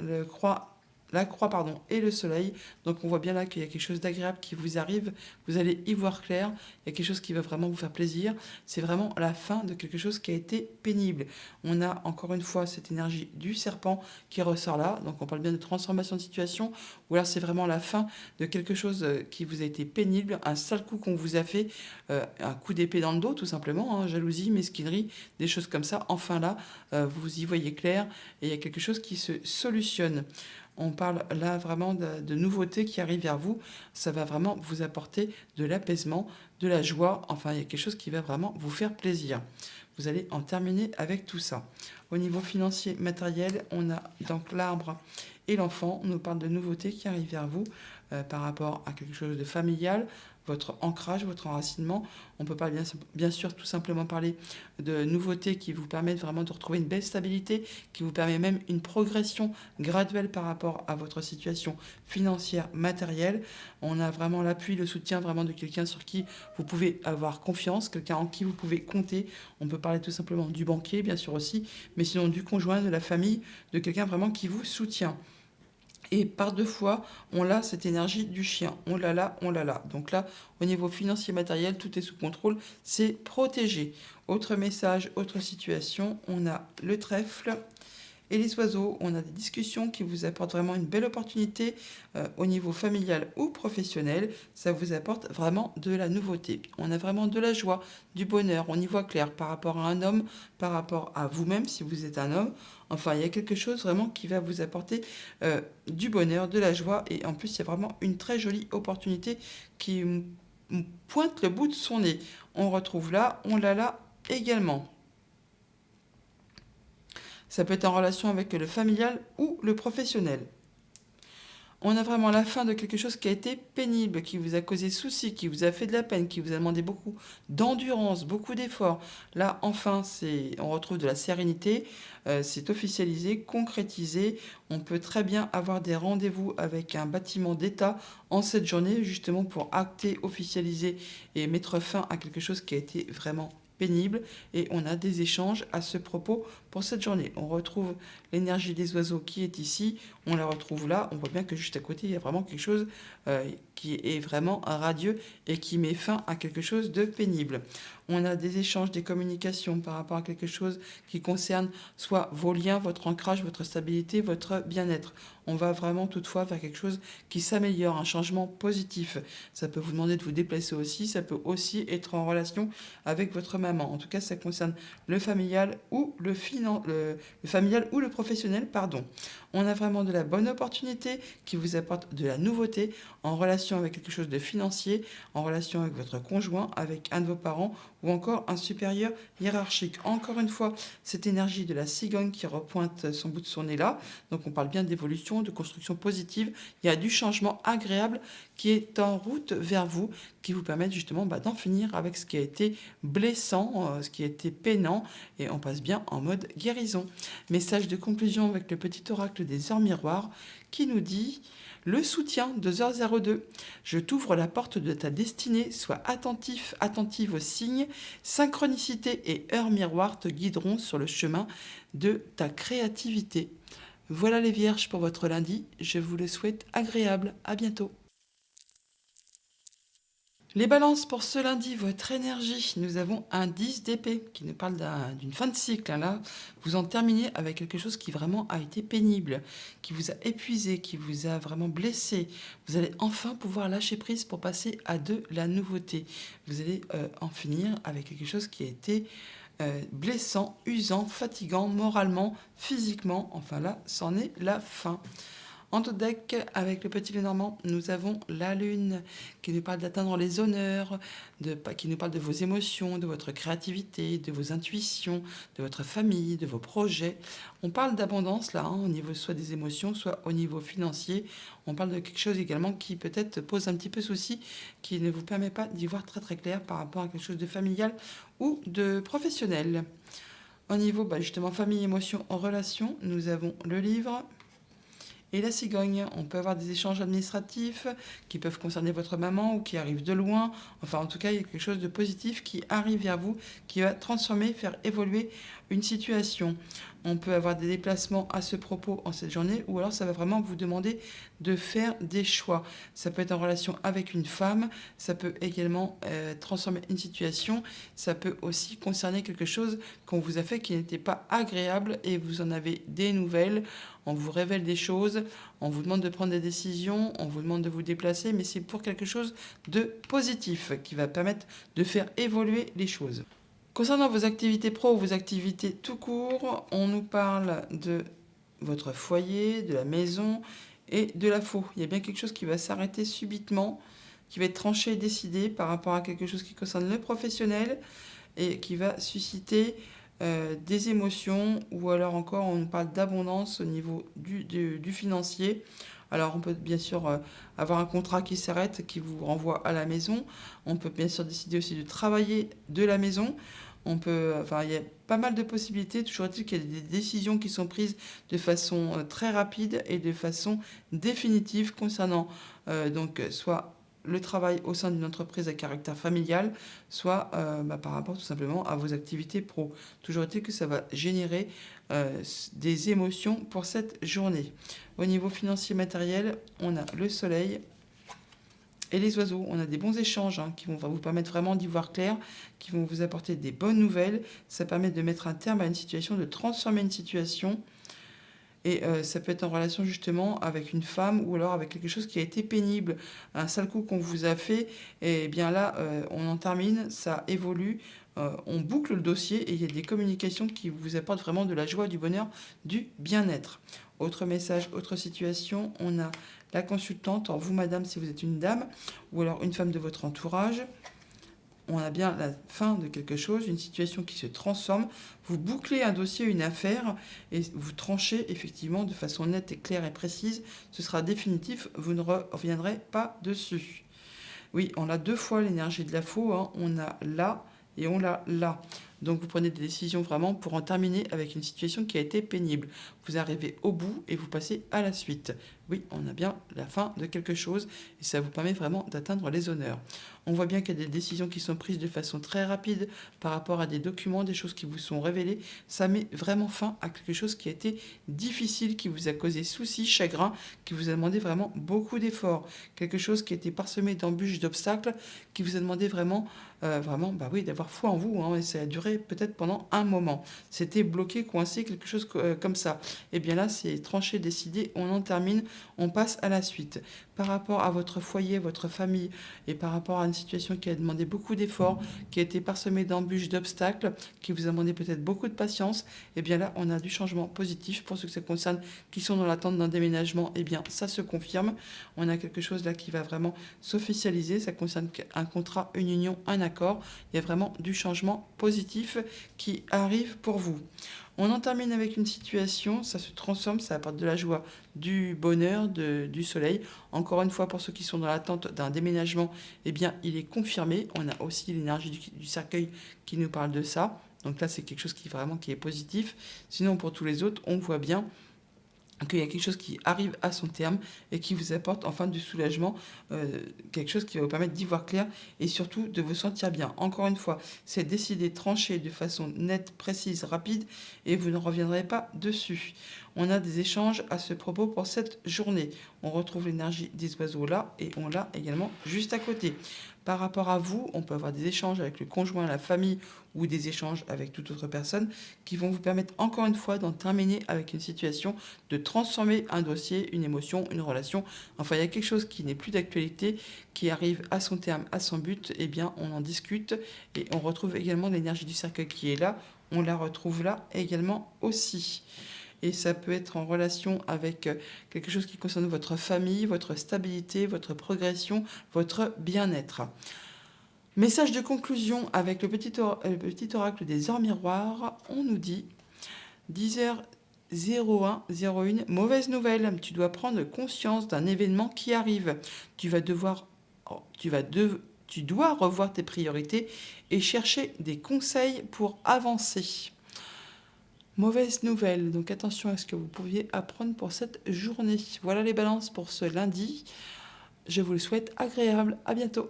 la croix et le soleil. Donc on voit bien là qu'il y a quelque chose d'agréable qui vous arrive. Vous allez y voir clair. Il y a quelque chose qui va vraiment vous faire plaisir. C'est vraiment la fin de quelque chose qui a été pénible. On a encore une fois cette énergie du serpent qui ressort là. Donc on parle bien de transformation de situation. Ou alors c'est vraiment la fin de quelque chose qui vous a été pénible. Un sale coup qu'on vous a fait. Un coup d'épée dans le dos tout simplement. Jalousie, mesquinerie, des choses comme ça. Enfin là, vous y voyez clair. Et il y a quelque chose qui se solutionne. On parle là vraiment de nouveautés qui arrivent vers vous. Ça va vraiment vous apporter de l'apaisement, de la joie. Enfin, il y a quelque chose qui va vraiment vous faire plaisir. Vous allez en terminer avec tout ça. Au niveau financier, matériel, on a donc l'arbre et l'enfant. On nous parle de nouveautés qui arrivent vers vous par rapport à quelque chose de familial, votre ancrage, votre enracinement. On peut pas bien sûr tout simplement parler de nouveautés qui vous permettent vraiment de retrouver une belle stabilité, qui vous permet même une progression graduelle par rapport à votre situation financière, matérielle. On a vraiment l'appui, le soutien vraiment de quelqu'un sur qui vous pouvez avoir confiance, quelqu'un en qui vous pouvez compter. On peut parler tout simplement du banquier, bien sûr aussi, mais sinon du conjoint, de la famille, de quelqu'un vraiment qui vous soutient. Et par deux fois, on a cette énergie du chien. On l'a là, on l'a là. Donc là, au niveau financier matériel, tout est sous contrôle, c'est protégé. Autre message, autre situation, on a le trèfle et les oiseaux. On a des discussions qui vous apportent vraiment une belle opportunité au niveau familial ou professionnel. Ça vous apporte vraiment de la nouveauté. On a vraiment de la joie, du bonheur. On y voit clair par rapport à un homme, par rapport à vous-même si vous êtes un homme. Enfin, il y a quelque chose vraiment qui va vous apporter du bonheur, de la joie. Et en plus, il y a vraiment une très jolie opportunité qui pointe le bout de son nez. On retrouve là, on l'a là également. Ça peut être en relation avec le familial ou le professionnel. On a vraiment la fin de quelque chose qui a été pénible, qui vous a causé souci, qui vous a fait de la peine, qui vous a demandé beaucoup d'endurance, beaucoup d'efforts. Là, enfin, on retrouve de la sérénité, c'est officialisé, concrétisé. On peut très bien avoir des rendez-vous avec un bâtiment d'État en cette journée, justement pour acter, officialiser et mettre fin à quelque chose qui a été vraiment pénible. Et on a des échanges à ce propos pour cette journée. On retrouve l'énergie des oiseaux qui est ici, on la retrouve là. On voit bien que juste à côté, il y a vraiment quelque chose qui est vraiment radieux et qui met fin à quelque chose de pénible. On a des échanges, des communications par rapport à quelque chose qui concerne soit vos liens, votre ancrage, votre stabilité, votre bien-être. On va vraiment toutefois vers quelque chose qui s'améliore, un changement positif. Ça peut vous demander de vous déplacer aussi, ça peut aussi être en relation avec votre maman. En tout cas, ça concerne le familial ou le familial ou le professionnel, pardon. On a vraiment de la bonne opportunité qui vous apporte de la nouveauté en relation avec quelque chose de financier, en relation avec votre conjoint, avec un de vos parents ou encore un supérieur hiérarchique. Encore une fois, cette énergie de la cigogne qui repointe son bout de son nez là. Donc on parle bien d'évolution, de construction positive. Il y a du changement agréable qui est en route vers vous, qui vous permet justement d'en finir avec ce qui a été blessant, ce qui a été peinant, et on passe bien en mode guérison. Message de conclusion avec le petit oracle des heures miroirs qui nous dit: le soutien, 2h02. Je t'ouvre la porte de ta destinée, sois attentif, attentive aux signes. Synchronicité et heures miroirs te guideront sur le chemin de ta créativité. Voilà les vierges pour votre lundi. Je vous le souhaite agréable. À bientôt. Les balances pour ce lundi, votre énergie, nous avons un 10 d'épée qui nous parle d'une fin de cycle. Là, vous en terminez avec quelque chose qui vraiment a été pénible, qui vous a épuisé, qui vous a vraiment blessé. Vous allez enfin pouvoir lâcher prise pour passer à de la nouveauté. Vous allez en finir avec quelque chose qui a été blessant, usant, fatigant, moralement, physiquement. Enfin là, c'en est la fin. En tout deck, avec le petit Lenormand, nous avons la lune qui nous parle d'atteindre les honneurs, qui nous parle de vos émotions, de votre créativité, de vos intuitions, de votre famille, de vos projets. On parle d'abondance là, au niveau soit des émotions, soit au niveau financier. On parle de quelque chose également qui peut-être pose un petit peu souci, qui ne vous permet pas d'y voir très très clair par rapport à quelque chose de familial ou de professionnel. Au niveau justement famille, émotions, en relation, nous avons le livre et la cigogne. On peut avoir des échanges administratifs qui peuvent concerner votre maman ou qui arrivent de loin. Enfin, en tout cas, il y a quelque chose de positif qui arrive vers vous, qui va transformer, faire évoluer une situation. On peut avoir des déplacements à ce propos en cette journée, ou alors ça va vraiment vous demander de faire des choix. Ça peut être en relation avec une femme, ça peut également transformer une situation, ça peut aussi concerner quelque chose qu'on vous a fait qui n'était pas agréable et vous en avez des nouvelles. On vous révèle des choses, on vous demande de prendre des décisions, on vous demande de vous déplacer, mais c'est pour quelque chose de positif qui va permettre de faire évoluer les choses. Concernant vos activités pro ou vos activités tout court, on nous parle de votre foyer, de la maison et de la faux. Il y a bien quelque chose qui va s'arrêter subitement, qui va être tranché et décidé par rapport à quelque chose qui concerne le professionnel et qui va susciter des émotions, ou alors encore on parle d'abondance au niveau du financier. Alors on peut bien sûr avoir un contrat qui s'arrête, qui vous renvoie à la maison. On peut bien sûr décider aussi de travailler de la maison. Il y a pas mal de possibilités. Toujours est-il qu'il y a des décisions qui sont prises de façon très rapide et de façon définitive concernant donc soit le travail au sein d'une entreprise à caractère familial, soit par rapport tout simplement à vos activités pro. Toujours est-il que ça va générer des émotions pour cette journée. Au niveau financier matériel, on a le soleil et les oiseaux. On a des bons échanges qui vont vous permettre vraiment d'y voir clair, qui vont vous apporter des bonnes nouvelles. Ça permet de mettre un terme à une situation, de transformer une situation. Et ça peut être en relation justement avec une femme ou alors avec quelque chose qui a été pénible, un sale coup qu'on vous a fait. Et bien là, on en termine, ça évolue, on boucle le dossier et il y a des communications qui vous apportent vraiment de la joie, du bonheur, du bien-être. Autre message, autre situation, on a la consultante, alors vous madame si vous êtes une dame ou alors une femme de votre entourage. On a bien la fin de quelque chose, une situation qui se transforme. Vous bouclez un dossier, une affaire, et vous tranchez effectivement de façon nette et claire et précise. Ce sera définitif, vous ne reviendrez pas dessus. Oui, on a deux fois l'énergie de la faux, on a là et on l'a là. Donc vous prenez des décisions vraiment pour en terminer avec une situation qui a été pénible. Vous arrivez au bout et vous passez à la suite. Oui, on a bien la fin de quelque chose et ça vous permet vraiment d'atteindre les honneurs. On voit bien qu'il y a des décisions qui sont prises de façon très rapide par rapport à des documents, des choses qui vous sont révélées. Ça met vraiment fin à quelque chose qui a été difficile, qui vous a causé soucis, chagrin, qui vous a demandé vraiment beaucoup d'efforts. Quelque chose qui a été parsemé d'embûches, d'obstacles, qui vous a demandé vraiment, d'avoir foi en vous. Et ça a duré peut-être pendant un moment. C'était bloqué, coincé, quelque chose comme ça. Et bien là, c'est tranché, décidé, on en termine, on passe à la suite. Par rapport à votre foyer, votre famille, et par rapport à une situation qui a demandé beaucoup d'efforts, qui a été parsemée d'embûches, d'obstacles, qui vous a demandé peut-être beaucoup de patience, et bien là, on a du changement positif. Pour ceux que ça concerne, qui sont dans l'attente d'un déménagement, et bien ça se confirme. On a quelque chose là qui va vraiment s'officialiser. Ça concerne un contrat, une union, un accord. Il y a vraiment du changement positif qui arrive pour vous. On en termine avec une situation, ça se transforme, ça apporte de la joie, du bonheur, du soleil. Encore une fois, pour ceux qui sont dans l'attente d'un déménagement, eh bien, il est confirmé. On a aussi l'énergie du cercueil qui nous parle de ça. Donc là, c'est quelque chose qui est positif. Sinon, pour tous les autres, on voit bien qu'il y a quelque chose qui arrive à son terme et qui vous apporte enfin du soulagement, quelque chose qui va vous permettre d'y voir clair et surtout de vous sentir bien. Encore une fois, c'est décider, trancher de façon nette, précise, rapide et vous ne reviendrez pas dessus. On a des échanges à ce propos pour cette journée. On retrouve l'énergie des oiseaux là et on l'a également juste à côté. Par rapport à vous, on peut avoir des échanges avec le conjoint, la famille ou des échanges avec toute autre personne qui vont vous permettre encore une fois d'en terminer avec une situation, de transformer un dossier, une émotion, une relation. Enfin, il y a quelque chose qui n'est plus d'actualité, qui arrive à son terme, à son but, eh bien, on en discute et on retrouve également l'énergie du cercueil qui est là. On la retrouve là également aussi. Et ça peut être en relation avec quelque chose qui concerne votre famille, votre stabilité, votre progression, votre bien-être. Message de conclusion avec le petit oracle des heures miroirs. On nous dit 10h01, mauvaise nouvelle. Tu dois prendre conscience d'un événement qui arrive. Tu dois revoir tes priorités et chercher des conseils pour avancer. Mauvaise nouvelle, donc attention à ce que vous pouviez apprendre pour cette journée. Voilà les balances pour ce lundi. Je vous le souhaite agréable. À bientôt.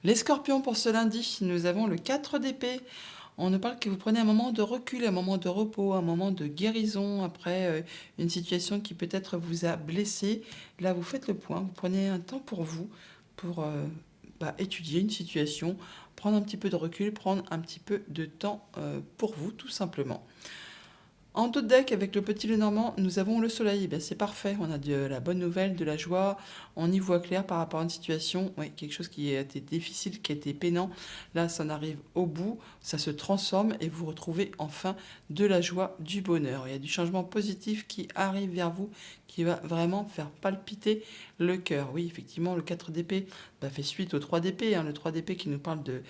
Les scorpions pour ce lundi, nous avons le 4 d'épée. On nous parle que vous prenez un moment de recul, un moment de repos, un moment de guérison après une situation qui peut-être vous a blessé. Là, vous faites le point, vous prenez un temps pour vous, pour étudier une situation, prendre un petit peu de recul, prendre un petit peu de temps pour vous, tout simplement. En dos de deck, avec le petit Lenormand, nous avons le soleil. C'est parfait, on a de la bonne nouvelle, de la joie, on y voit clair par rapport à une situation, quelque chose qui a été difficile, qui a été peinant. Là, ça en arrive au bout, ça se transforme et vous retrouvez enfin de la joie, du bonheur. Il y a du changement positif qui arrive vers vous, qui va vraiment faire palpiter le cœur. Oui, effectivement, le 4 d'épée fait suite au 3 d'épée, le 3 d'épée qui nous parle de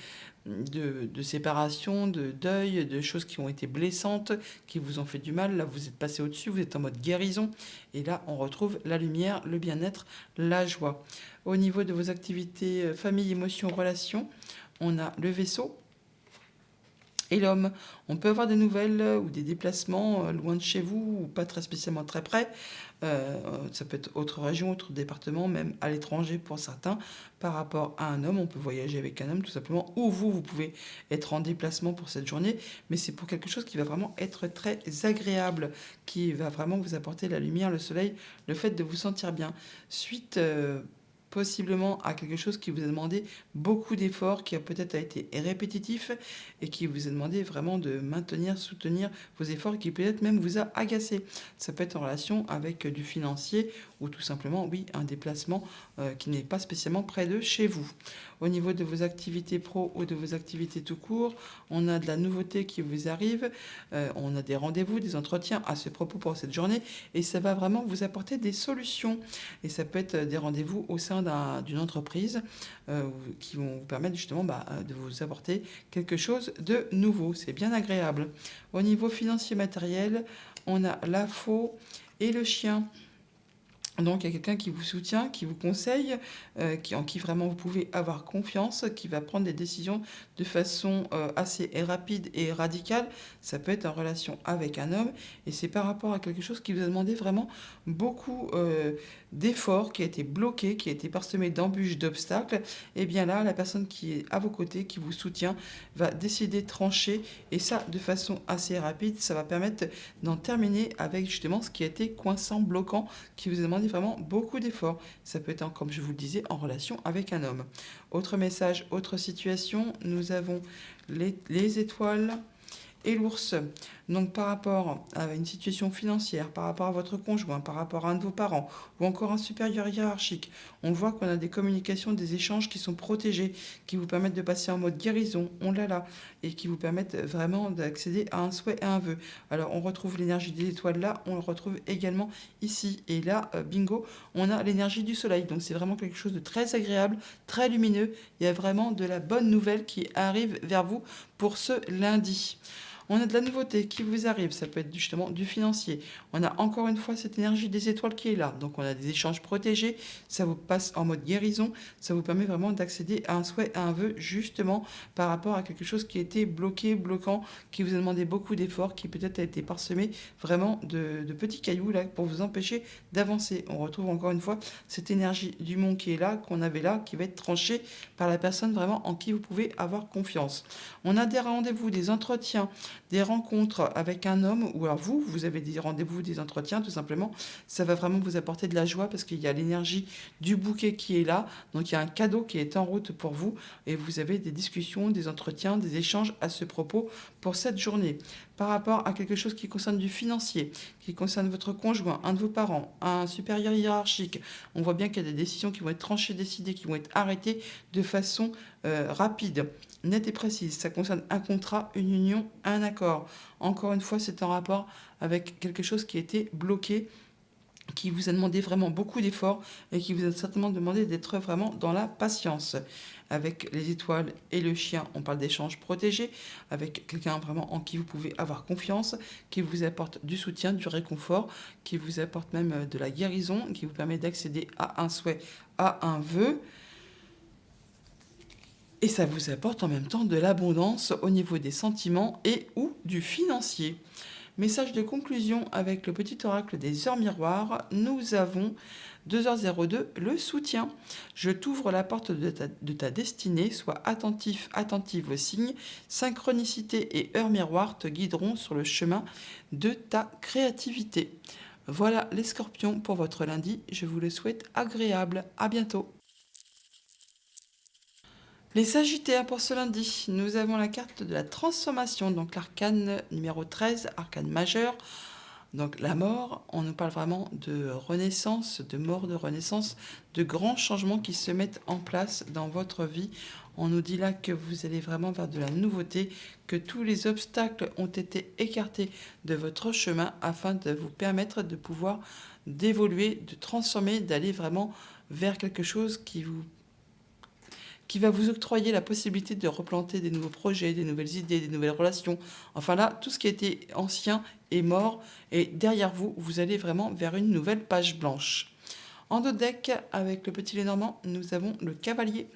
séparation, de deuil, de choses qui ont été blessantes, qui vous ont fait du mal. Là, vous êtes passé au-dessus, vous êtes en mode guérison. Et là, on retrouve la lumière, le bien-être, la joie. Au niveau de vos activités famille, émotions, relations, on a le vaisseau Et l'homme, on peut avoir des nouvelles ou des déplacements loin de chez vous ou pas très spécialement très près. Ça peut être autre région, autre département, même à l'étranger pour certains. Par rapport à un homme, on peut voyager avec un homme tout simplement, ou vous pouvez être en déplacement pour cette journée, mais c'est pour quelque chose qui va vraiment être très agréable, qui va vraiment vous apporter la lumière, le soleil, le fait de vous sentir bien. Suite possiblement à quelque chose qui vous a demandé beaucoup d'efforts, qui a peut-être été répétitif et qui vous a demandé vraiment de maintenir, soutenir vos efforts et qui peut-être même vous a agacé. Ça peut être en relation avec du financier ou tout simplement, oui, un déplacement qui n'est pas spécialement près de chez vous. Au niveau de vos activités pro ou de vos activités tout court, on a de la nouveauté qui vous arrive, on a des rendez-vous, des entretiens à ce propos pour cette journée et ça va vraiment vous apporter des solutions. Et ça peut être des rendez-vous au sein d'une entreprise qui vont vous permettre justement de vous apporter quelque chose de nouveau. C'est bien agréable. Au niveau financier matériel, on a la faux et le chien. Donc il y a quelqu'un qui vous soutient, qui vous conseille, en qui vraiment vous pouvez avoir confiance, qui va prendre des décisions de façon assez rapide et radicale. Ça peut être en relation avec un homme et c'est par rapport à quelque chose qui vous a demandé vraiment beaucoup d'efforts, qui a été bloqué, qui a été parsemé d'embûches, d'obstacles. Et bien là, la personne qui est à vos côtés, qui vous soutient, va décider de trancher et ça de façon assez rapide. Ça va permettre d'en terminer avec justement ce qui a été coincant, bloquant, qui vous a demandé vraiment beaucoup d'efforts. Ça peut être, comme je vous le disais, en relation avec un homme. Autre message, autre situation, nous avons les étoiles et l'ours. Donc par rapport à une situation financière, par rapport à votre conjoint, par rapport à un de vos parents ou encore un supérieur hiérarchique, on voit qu'on a des communications, des échanges qui sont protégés, qui vous permettent de passer en mode guérison, on l'a là, et qui vous permettent vraiment d'accéder à un souhait et un vœu. Alors on retrouve l'énergie des étoiles là, on le retrouve également ici. Et là, bingo, on a l'énergie du soleil. Donc c'est vraiment quelque chose de très agréable, très lumineux. Il y a vraiment de la bonne nouvelle qui arrive vers vous pour ce lundi. On a de la nouveauté qui vous arrive, ça peut être justement du financier. On a encore une fois cette énergie des étoiles qui est là. Donc on a des échanges protégés, ça vous passe en mode guérison, ça vous permet vraiment d'accéder à un souhait, à un vœu, justement par rapport à quelque chose qui était bloqué, bloquant, qui vous a demandé beaucoup d'efforts, qui peut-être a été parsemé vraiment de petits cailloux là pour vous empêcher d'avancer. On retrouve encore une fois cette énergie du monde qui est là, qu'on avait là, qui va être tranchée par la personne vraiment en qui vous pouvez avoir confiance. On a des rendez-vous, des entretiens, des rencontres avec un homme, ou alors vous avez des rendez-vous, des entretiens, tout simplement, ça va vraiment vous apporter de la joie parce qu'il y a l'énergie du bouquet qui est là, donc il y a un cadeau qui est en route pour vous et vous avez des discussions, des entretiens, des échanges à ce propos pour cette journée. Par rapport à quelque chose qui concerne du financier, qui concerne votre conjoint, un de vos parents, un supérieur hiérarchique, on voit bien qu'il y a des décisions qui vont être tranchées, décidées, qui vont être arrêtées de façon rapide, nette et précise. Ça concerne un contrat, une union, un accord. Encore une fois, c'est en rapport avec quelque chose qui a été bloqué, qui vous a demandé vraiment beaucoup d'efforts et qui vous a certainement demandé d'être vraiment dans la patience. Avec les étoiles et le chien, on parle d'échanges protégés, avec quelqu'un vraiment en qui vous pouvez avoir confiance, qui vous apporte du soutien, du réconfort, qui vous apporte même de la guérison, qui vous permet d'accéder à un souhait, à un vœu. Et ça vous apporte en même temps de l'abondance au niveau des sentiments et ou du financier. Message de conclusion avec le petit oracle des heures miroirs. Nous avons 2h02, le soutien. Je t'ouvre la porte de ta destinée, sois attentif, attentive aux signes. Synchronicité et heures miroirs te guideront sur le chemin de ta créativité. Voilà les scorpions pour votre lundi. Je vous le souhaite agréable. À bientôt. Les Sagittaires pour ce lundi, nous avons la carte de la transformation, donc l'arcane numéro 13, arcane majeur. Donc la mort, on nous parle vraiment de renaissance, de mort, de renaissance, de grands changements qui se mettent en place dans votre vie. On nous dit là que vous allez vraiment vers de la nouveauté, que tous les obstacles ont été écartés de votre chemin afin de vous permettre de pouvoir d'évoluer, de transformer, d'aller vraiment vers quelque chose qui va vous octroyer la possibilité de replanter des nouveaux projets, des nouvelles idées, des nouvelles relations. Enfin là, tout ce qui était ancien est mort et derrière vous, vous allez vraiment vers une nouvelle page blanche. En dos de deck, avec le petit Lénormand, nous avons le cavalier.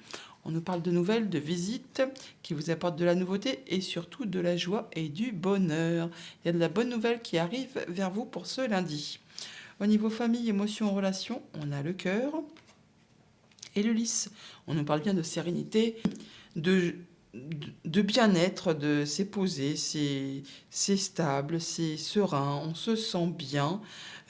On nous parle de nouvelles, de visites qui vous apportent de la nouveauté et surtout de la joie et du bonheur. Il y a de la bonne nouvelle qui arrive vers vous pour ce lundi. Au niveau famille, émotions, relations, on a le cœur et le lys. On nous parle bien de sérénité, de, de bien-être, c'est posé, c'est stable, c'est serein, on se sent bien.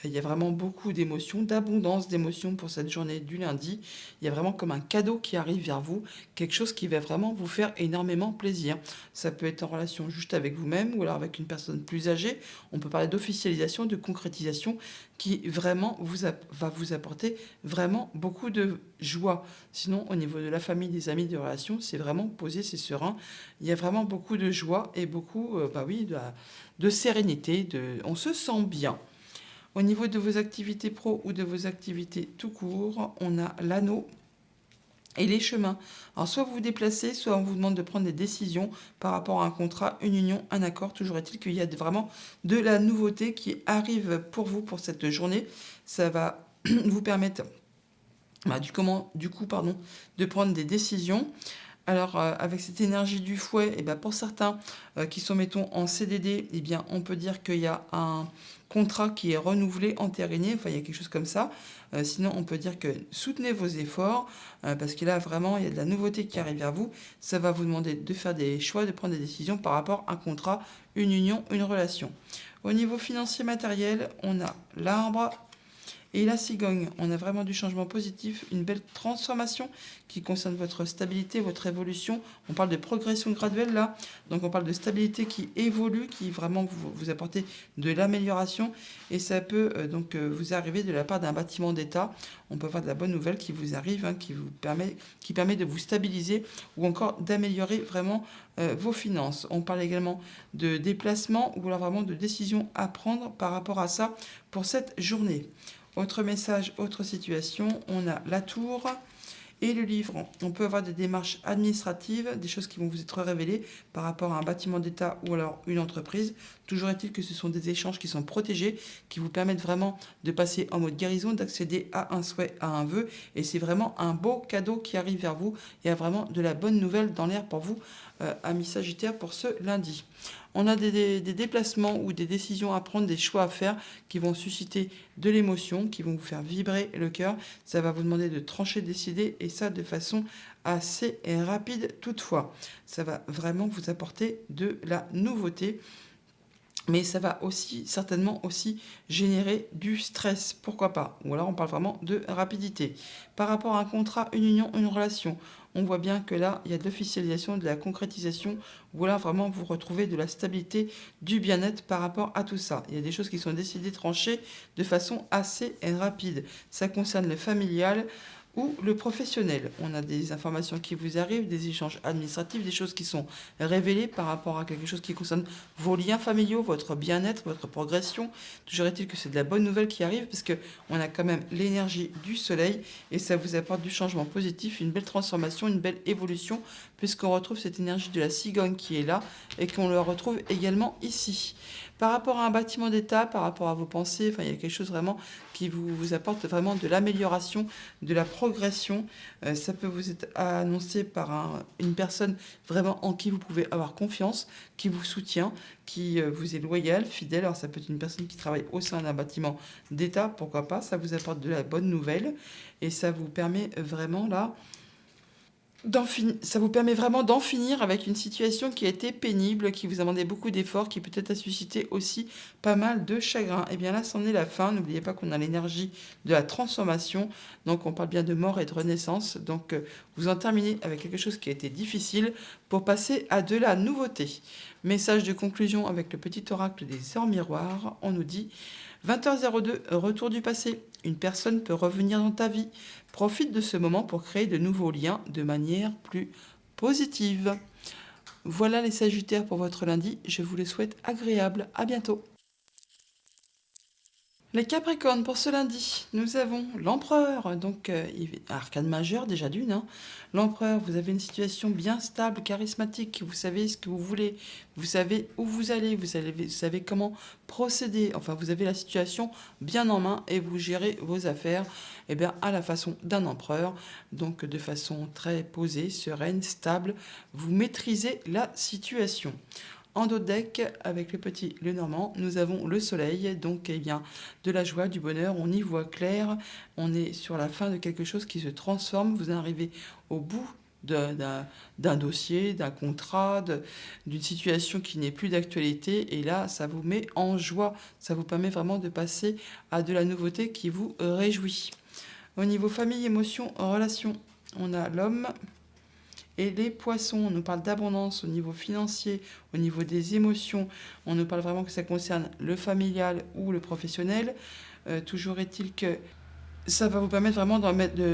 Il y a vraiment beaucoup d'émotions, d'abondance d'émotions pour cette journée du lundi. Il y a vraiment comme un cadeau qui arrive vers vous, quelque chose qui va vraiment vous faire énormément plaisir. Ça peut être en relation juste avec vous-même ou alors avec une personne plus âgée. On peut parler d'officialisation, de concrétisation qui vraiment va vous apporter vraiment beaucoup de joie. Sinon, au niveau de la famille, des amis, des relations, c'est vraiment posé, c'est serein. Il y a vraiment beaucoup de joie et beaucoup de sérénité. On se sent bien. Au niveau de vos activités pro ou de vos activités tout court, on a l'anneau et les chemins. Alors soit vous vous déplacez, soit on vous demande de prendre des décisions par rapport à un contrat, une union, un accord. Toujours est-il qu'il y a vraiment de la nouveauté qui arrive pour vous pour cette journée. Ça va vous permettre de prendre des décisions. Alors, avec cette énergie du fouet, pour certains qui sont, mettons, en CDD, on peut dire qu'il y a un contrat qui est renouvelé, entériné, enfin, il y a quelque chose comme ça. Sinon, on peut dire que soutenez vos efforts, parce que là, vraiment, il y a de la nouveauté qui arrive vers vous. Ça va vous demander de faire des choix, de prendre des décisions par rapport à un contrat, une union, une relation. Au niveau financier matériel, on a l'arbre et la cigogne. On a vraiment du changement positif, une belle transformation qui concerne votre stabilité, votre évolution. On parle de progression graduelle là, donc on parle de stabilité qui évolue, qui vraiment vous apporter de l'amélioration. Et ça peut vous arriver de la part d'un bâtiment d'État. On peut avoir de la bonne nouvelle qui vous arrive, qui permet de vous stabiliser ou encore d'améliorer vraiment vos finances. On parle également de déplacement ou alors vraiment de décisions à prendre par rapport à ça pour cette journée. Autre message, autre situation, on a la tour et le livre. On peut avoir des démarches administratives, des choses qui vont vous être révélées par rapport à un bâtiment d'État ou alors une entreprise. Toujours est-il que ce sont des échanges qui sont protégés, qui vous permettent vraiment de passer en mode guérison, d'accéder à un souhait, à un vœu. Et c'est vraiment un beau cadeau qui arrive vers vous. Il y a vraiment de la bonne nouvelle dans l'air pour vous, amis Sagittaire, pour ce lundi. On a des déplacements ou des décisions à prendre, des choix à faire qui vont susciter de l'émotion, qui vont vous faire vibrer le cœur. Ça va vous demander de trancher, décider, et ça de façon assez rapide toutefois. Ça va vraiment vous apporter de la nouveauté. Mais ça va aussi certainement aussi générer du stress, pourquoi pas. Ou alors on parle vraiment de rapidité. Par rapport à un contrat, une union, une relation, on voit bien que là, il y a de l'officialisation, de la concrétisation. Voilà, vraiment, vous retrouvez de la stabilité, du bien-être par rapport à tout ça. Il y a des choses qui sont décidées, tranchées de façon assez rapide. Ça concerne le familial ou le professionnel. On a des informations qui vous arrivent, des échanges administratifs, des choses qui sont révélées par rapport à quelque chose qui concerne vos liens familiaux, votre bien-être, votre progression. Toujours est-il que c'est de la bonne nouvelle qui arrive parce qu'on a quand même l'énergie du soleil et ça vous apporte du changement positif, une belle transformation, une belle évolution puisqu'on retrouve cette énergie de la cigogne qui est là et qu'on le retrouve également ici. Par rapport à un bâtiment d'État, par rapport à vos pensées, il y a quelque chose vraiment qui vous apporte vraiment de l'amélioration, de la progression. Ça peut vous être annoncé par une personne vraiment en qui vous pouvez avoir confiance, qui vous soutient, qui vous est loyal, fidèle. Alors ça peut être une personne qui travaille au sein d'un bâtiment d'État, pourquoi pas. Ça vous apporte de la bonne nouvelle et ça vous permet vraiment là ça vous permet vraiment d'en finir avec une situation qui a été pénible, qui vous a demandé beaucoup d'efforts, qui peut-être a suscité aussi pas mal de chagrin. Et bien là, c'en est la fin. N'oubliez pas qu'on a l'énergie de la transformation. Donc on parle bien de mort et de renaissance. Donc vous en terminez avec quelque chose qui a été difficile pour passer à de la nouveauté. Message de conclusion avec le petit oracle des heures miroirs. On nous dit 20h02, retour du passé. Une personne peut revenir dans ta vie. Profite de ce moment pour créer de nouveaux liens de manière plus positive. Voilà les Sagittaires pour votre lundi. Je vous le souhaite agréable. À bientôt. Les Capricornes, pour ce lundi, nous avons l'Empereur, donc arcane majeur déjà d'une, hein. L'Empereur, vous avez une situation bien stable, charismatique, vous savez ce que vous voulez, vous savez où vous savez comment procéder, enfin vous avez la situation bien en main et vous gérez vos affaires eh bien, à la façon d'un empereur, donc de façon très posée, sereine, stable, vous maîtrisez la situation. En dos de deck, avec le petit Lenormand, nous avons le soleil, donc eh bien, de la joie, du bonheur, on y voit clair, on est sur la fin de quelque chose qui se transforme, vous arrivez au bout d'un dossier, d'un contrat, d'une situation qui n'est plus d'actualité, et là, ça vous met en joie, ça vous permet vraiment de passer à de la nouveauté qui vous réjouit. Au niveau famille, émotion, relation, on a l'homme. Et les poissons, on nous parle d'abondance au niveau financier, au niveau des émotions. On nous parle vraiment que ça concerne le familial ou le professionnel. Toujours est-il que ça va vous permettre vraiment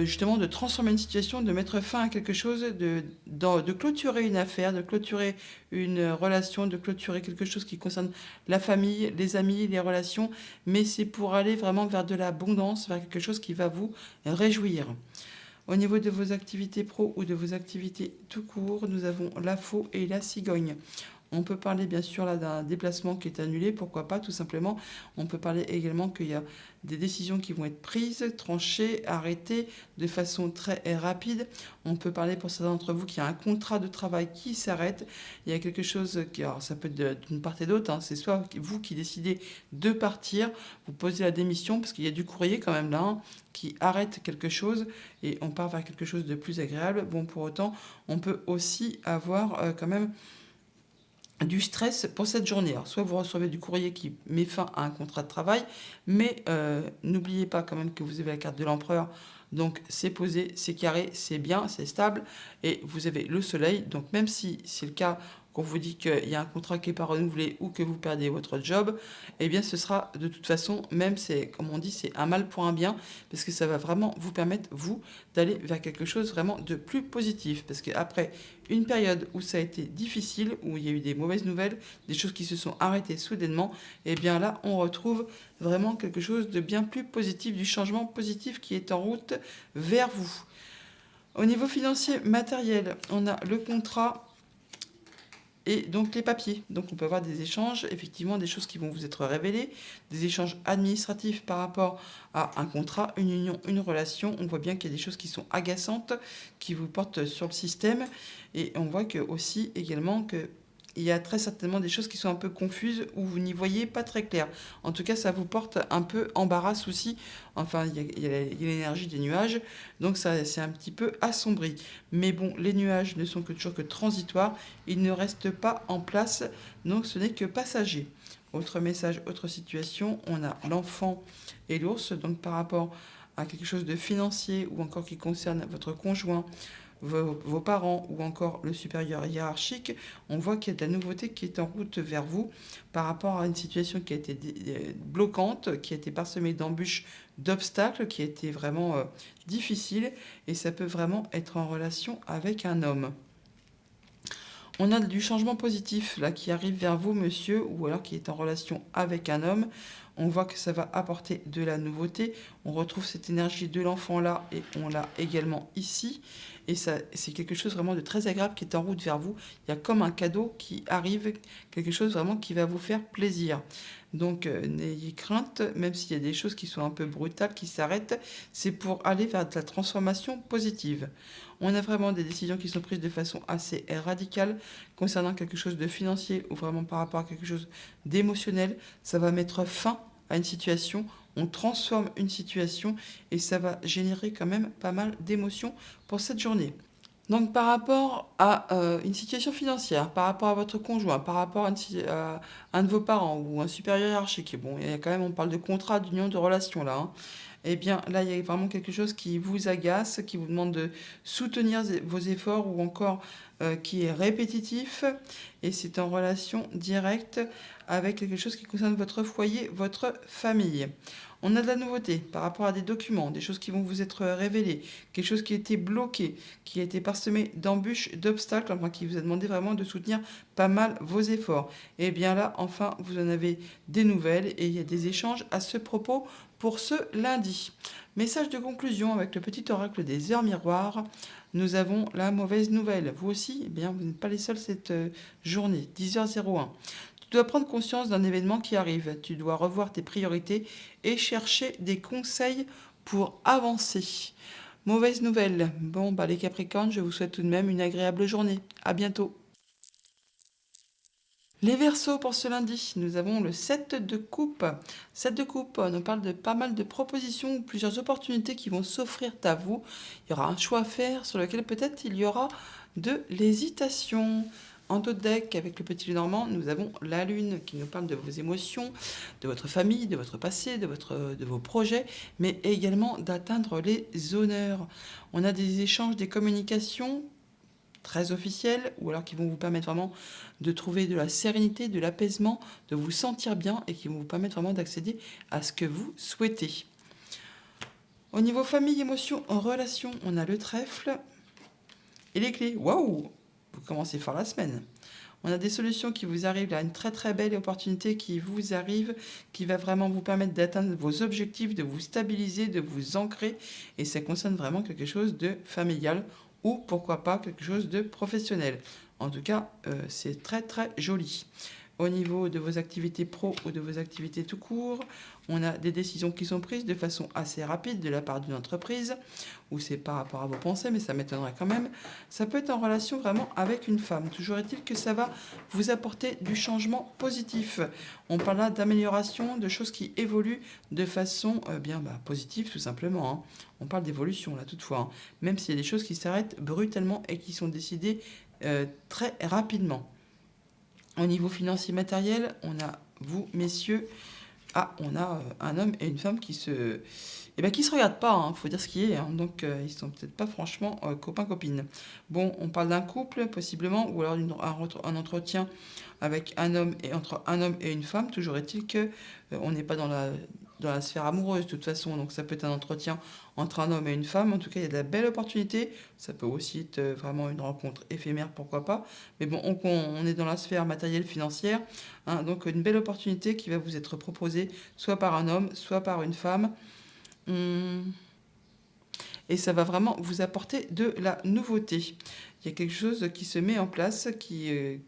justement de transformer une situation, de mettre fin à quelque chose, de clôturer une affaire, de clôturer une relation, de clôturer quelque chose qui concerne la famille, les amis, les relations. Mais c'est pour aller vraiment vers de l'abondance, vers quelque chose qui va vous réjouir. Au niveau de vos activités pro ou de vos activités tout court, nous avons la faux et la cigogne. On peut parler bien sûr là d'un déplacement qui est annulé, pourquoi pas tout simplement. On peut parler également qu'il y a des décisions qui vont être prises, tranchées, arrêtées de façon très rapide. On peut parler pour certains d'entre vous qu'il y a un contrat de travail qui s'arrête. Il y a quelque chose qui, alors ça peut être d'une part et d'autre, hein, c'est soit vous qui décidez de partir, vous posez la démission parce qu'il y a du courrier quand même là, hein, qui arrête quelque chose et on part vers quelque chose de plus agréable. Bon, pour autant, on peut aussi avoir quand même du stress pour cette journée. Alors, soit vous recevez du courrier qui met fin à un contrat de travail, mais n'oubliez pas quand même que vous avez la carte de l'empereur. Donc c'est posé, c'est carré, c'est bien, c'est stable. Et vous avez le soleil. Donc même si c'est le cas qu'on vous dit qu'il y a un contrat qui n'est pas renouvelé ou que vous perdez votre job, eh bien ce sera de toute façon, même c'est comme on dit, c'est un mal pour un bien, parce que ça va vraiment vous permettre, vous, d'aller vers quelque chose vraiment de plus positif. Parce qu'après une période où ça a été difficile, où il y a eu des mauvaises nouvelles, des choses qui se sont arrêtées soudainement, et bien là, on retrouve vraiment quelque chose de bien plus positif, du changement positif qui est en route vers vous. Au niveau financier, matériel, on a le contrat et donc les papiers. Donc on peut avoir des échanges, effectivement des choses qui vont vous être révélées, des échanges administratifs par rapport à un contrat, une union, une relation. On voit bien qu'il y a des choses qui sont agaçantes, qui vous portent sur le système. Et on voit que aussi également que il y a très certainement des choses qui sont un peu confuses ou vous n'y voyez pas très clair. En tout cas, ça vous porte un peu embarras, souci. Enfin, il y a l'énergie des nuages, donc ça c'est un petit peu assombri. Mais bon, les nuages ne sont que toujours que transitoires, ils ne restent pas en place, donc ce n'est que passager. Autre message, autre situation, on a l'enfant et l'ours, donc par rapport à quelque chose de financier ou encore qui concerne votre conjoint, vos parents ou encore le supérieur hiérarchique, on voit qu'il y a de la nouveauté qui est en route vers vous par rapport à une situation qui a été bloquante, qui a été parsemée d'embûches, d'obstacles, qui a été vraiment difficile et ça peut vraiment être en relation avec un homme. On a du changement positif là qui arrive vers vous, monsieur, ou alors qui est en relation avec un homme. On voit que ça va apporter de la nouveauté. On retrouve cette énergie de l'enfant là et on l'a également ici. Et ça, c'est quelque chose vraiment de très agréable qui est en route vers vous. Il y a comme un cadeau qui arrive, quelque chose vraiment qui va vous faire plaisir. Donc n'ayez crainte, même s'il y a des choses qui sont un peu brutales, qui s'arrêtent, c'est pour aller vers de la transformation positive. On a vraiment des décisions qui sont prises de façon assez radicale concernant quelque chose de financier ou vraiment par rapport à quelque chose d'émotionnel. Ça va mettre fin à une situation, on transforme une situation et ça va générer quand même pas mal d'émotions pour cette journée. Donc par rapport à une situation financière, par rapport à votre conjoint, par rapport à un de vos parents ou un supérieur hiérarchique, bon, il y a quand même, on parle de contrat, d'union, de relation là, hein. Eh bien, là, il y a vraiment quelque chose qui vous agace, qui vous demande de soutenir vos efforts ou encore qui est répétitif. Et c'est en relation directe avec quelque chose qui concerne votre foyer, votre famille. On a de la nouveauté par rapport à des documents, des choses qui vont vous être révélées, quelque chose qui a été bloqué, qui a été parsemé d'embûches, d'obstacles, enfin qui vous a demandé vraiment de soutenir pas mal vos efforts. Et bien là, enfin, vous en avez des nouvelles et il y a des échanges à ce propos pour ce lundi. Message de conclusion avec le petit oracle des heures miroirs. Nous avons la mauvaise nouvelle. Vous aussi, eh bien, vous n'êtes pas les seuls cette journée, 10h01. Tu dois prendre conscience d'un événement qui arrive. Tu dois revoir tes priorités et chercher des conseils pour avancer. Mauvaise nouvelle. Bon, bah les Capricornes, je vous souhaite tout de même une agréable journée. À bientôt. Les Verseaux pour ce lundi, nous avons le 7 de coupe. 7 de coupe, on nous parle de pas mal de propositions, plusieurs opportunités qui vont s'offrir à vous. Il y aura un choix à faire sur lequel peut-être il y aura de l'hésitation. En d'autres decks, avec le petit Lenormand, nous avons la Lune qui nous parle de vos émotions, de votre famille, de votre passé, de vos projets, mais également d'atteindre les honneurs. On a des échanges, des communications très officiels ou alors qui vont vous permettre vraiment de trouver de la sérénité, de l'apaisement, de vous sentir bien et qui vont vous permettre vraiment d'accéder à ce que vous souhaitez. Au niveau famille, émotion, en relation, on a le trèfle et les clés. Waouh! Vous commencez fort la semaine. On a des solutions qui vous arrivent, là, une très très belle opportunité qui vous arrive, qui va vraiment vous permettre d'atteindre vos objectifs, de vous stabiliser, de vous ancrer. Et ça concerne vraiment quelque chose de familial ou pourquoi pas quelque chose de professionnel. En tout cas, c'est très très joli. Au niveau de vos activités pro ou de vos activités tout court, on a des décisions qui sont prises de façon assez rapide de la part d'une entreprise, ou c'est par rapport à vos pensées, mais ça m'étonnerait quand même. Ça peut être en relation vraiment avec une femme. Toujours est-il que ça va vous apporter du changement positif. On parle là d'amélioration, de choses qui évoluent de façon positive tout simplement. Hein. On parle d'évolution là toutefois, hein. Même s'il y a des choses qui s'arrêtent brutalement et qui sont décidées très rapidement. Au niveau financier matériel, on a vous, messieurs, on a un homme et une femme qui se regardent pas, hein, faut dire ce qui est, hein, donc ils sont peut-être pas franchement copains-copines. Bon, on parle d'un couple, possiblement, ou alors un entretien avec un homme et entre un homme et une femme. Toujours est-il que on n'est pas dans la sphère amoureuse de toute façon, donc ça peut être un entretien entre un homme et une femme. En tout cas, il y a de la belle opportunité. Ça peut aussi être vraiment une rencontre éphémère, pourquoi pas. Mais bon, on est dans la sphère matérielle financière, hein, donc une belle opportunité qui va vous être proposée soit par un homme, soit par une femme. Et ça va vraiment vous apporter de la nouveauté. Il y a quelque chose qui se met en place, qui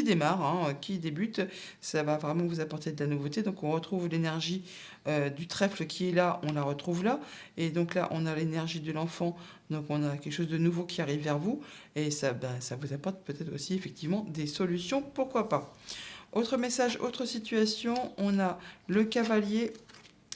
démarre, hein, qui débute. Ça va vraiment vous apporter de la nouveauté. Donc on retrouve l'énergie du trèfle qui est là, on la retrouve là. Et donc là, on a l'énergie de l'enfant. Donc on a quelque chose de nouveau qui arrive vers vous. Et ça, ça vous apporte peut-être aussi effectivement des solutions, pourquoi pas. Autre message, autre situation, on a le cavalier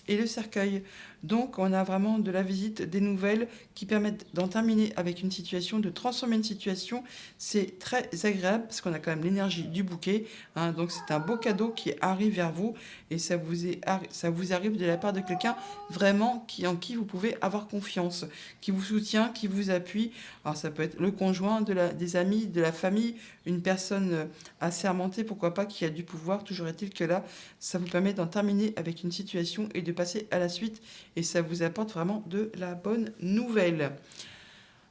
et le cercueil. Donc on a vraiment de la visite, des nouvelles qui permettent d'en terminer avec une situation, de transformer une situation. C'est très agréable parce qu'on a quand même l'énergie du bouquet, hein. Donc c'est un beau cadeau qui arrive vers vous et ça vous arrive de la part de quelqu'un vraiment en qui vous pouvez avoir confiance, qui vous soutient, qui vous appuie. Alors ça peut être le conjoint, des amis, de la famille, une personne assermentée, pourquoi pas, qui a du pouvoir. Toujours est-il que là, ça vous permet d'en terminer avec une situation et de passer à la suite. Et ça vous apporte vraiment de la bonne nouvelle.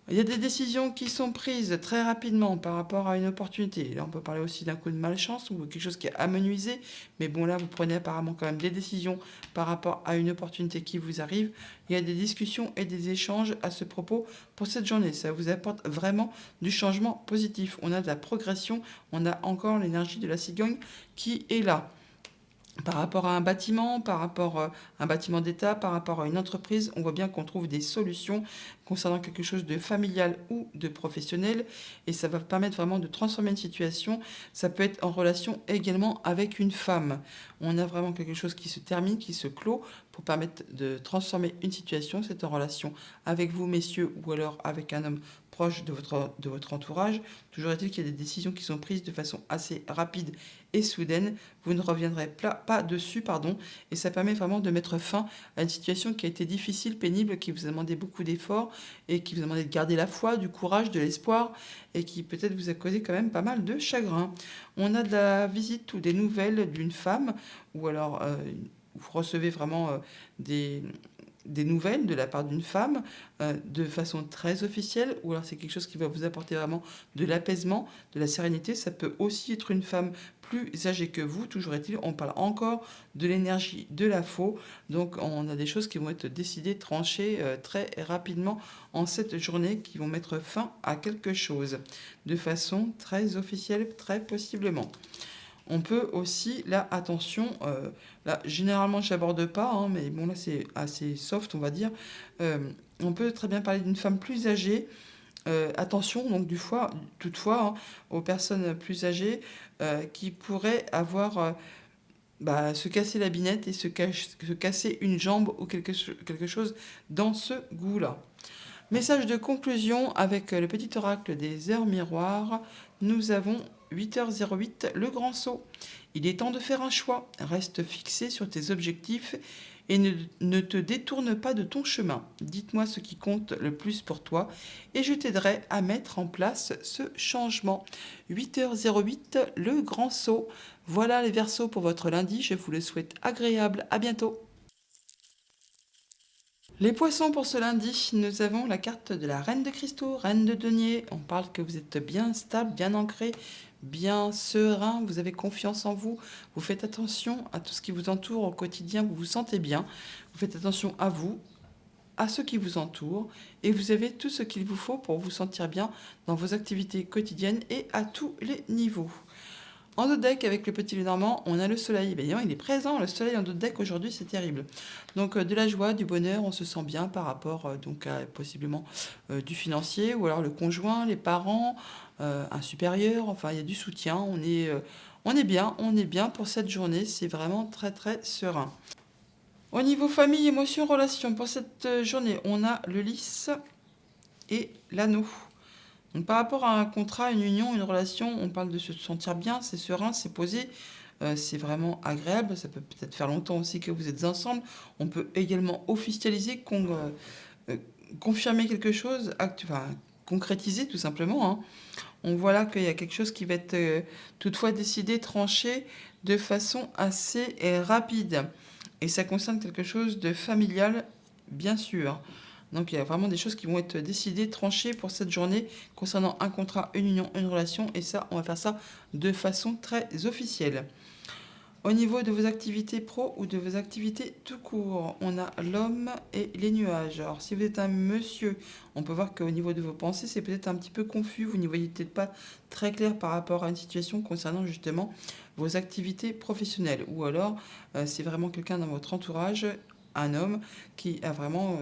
Il y a des décisions qui sont prises très rapidement par rapport à une opportunité. Là, on peut parler aussi d'un coup de malchance ou quelque chose qui est amenuisé. Mais bon, là, vous prenez apparemment quand même des décisions par rapport à une opportunité qui vous arrive. Il y a des discussions et des échanges à ce propos pour cette journée. Ça vous apporte vraiment du changement positif. On a de la progression. On a encore l'énergie de la cigogne qui est là. Par rapport à un bâtiment, par rapport à un bâtiment d'État, par rapport à une entreprise, on voit bien qu'on trouve des solutions concernant quelque chose de familial ou de professionnel et ça va permettre vraiment de transformer une situation. Ça peut être en relation également avec une femme. On a vraiment quelque chose qui se termine, qui se clôt pour permettre de transformer une situation. C'est en relation avec vous, messieurs, ou alors avec un homme proche de votre entourage. Toujours est-il qu'il y a des décisions qui sont prises de façon assez rapide et soudaine. Vous ne reviendrez pas dessus, pardon, et ça permet vraiment de mettre fin à une situation qui a été difficile, pénible, qui vous a demandé beaucoup d'efforts et qui vous a demandé de garder la foi, du courage, de l'espoir et qui peut-être vous a causé quand même pas mal de chagrin. On a de la visite ou des nouvelles d'une femme ou alors vous recevez vraiment des des nouvelles de la part d'une femme de façon très officielle, ou alors c'est quelque chose qui va vous apporter vraiment de l'apaisement, de la sérénité. Ça peut aussi être une femme plus âgée que vous, toujours est-il, on parle encore de l'énergie de la faux, donc on a des choses qui vont être décidées, tranchées très rapidement en cette journée, qui vont mettre fin à quelque chose, de façon très officielle, très possiblement. On peut aussi, là, attention, là, généralement, je n'aborde pas, hein, mais bon, là, c'est assez soft, on va dire. Euh, on peut très bien parler d'une femme plus âgée. Attention, donc, toutefois, hein, aux personnes plus âgées qui pourraient avoir, se casser la binette et se casser une jambe ou quelque chose dans ce goût-là. Message de conclusion avec le petit oracle des heures miroirs. Nous avons 8h08, le grand saut. Il est temps de faire un choix. Reste fixé sur tes objectifs et ne te détourne pas de ton chemin. Dites-moi ce qui compte le plus pour toi et je t'aiderai à mettre en place ce changement. 8h08, le grand saut. Voilà les Verseaux pour votre lundi. Je vous le souhaite agréable. À bientôt. Les poissons pour ce lundi, nous avons la carte de la reine de cristaux, reine de denier. On parle que vous êtes bien stable, bien ancré, bien serein, vous avez confiance en vous, vous faites attention à tout ce qui vous entoure au quotidien, vous vous sentez bien, vous faites attention à vous, à ceux qui vous entourent et vous avez tout ce qu'il vous faut pour vous sentir bien dans vos activités quotidiennes et à tous les niveaux. En dos de deck, avec le petit Lenormand, on a le soleil. Bien, il est présent, le soleil en dos de deck aujourd'hui, c'est terrible. Donc de la joie, du bonheur, on se sent bien par rapport donc à possiblement du financier, ou alors le conjoint, les parents, un supérieur, enfin il y a du soutien, on est bien pour cette journée, c'est vraiment très très serein. Au niveau famille, émotions, relations, pour cette journée, on a le lys et l'anneau. Donc, par rapport à un contrat, une union, une relation, on parle de se sentir bien, c'est serein, c'est posé, c'est vraiment agréable. Ça peut peut-être faire longtemps aussi que vous êtes ensemble. On peut également officialiser, euh, confirmer quelque chose, enfin, concrétiser tout simplement, hein. On voit là qu'il y a quelque chose qui va être toutefois décidé, tranché de façon assez rapide. Et ça concerne quelque chose de familial, bien sûr. Donc il y a vraiment des choses qui vont être décidées, tranchées pour cette journée concernant un contrat, une union, une relation. Et ça, on va faire ça de façon très officielle. Au niveau de vos activités pro ou de vos activités tout court, on a l'homme et les nuages. Alors si vous êtes un monsieur, on peut voir qu'au niveau de vos pensées, c'est peut-être un petit peu confus. Vous n'y voyez peut-être pas très clair par rapport à une situation concernant justement vos activités professionnelles. Ou alors c'est vraiment quelqu'un dans votre entourage, un homme, qui a vraiment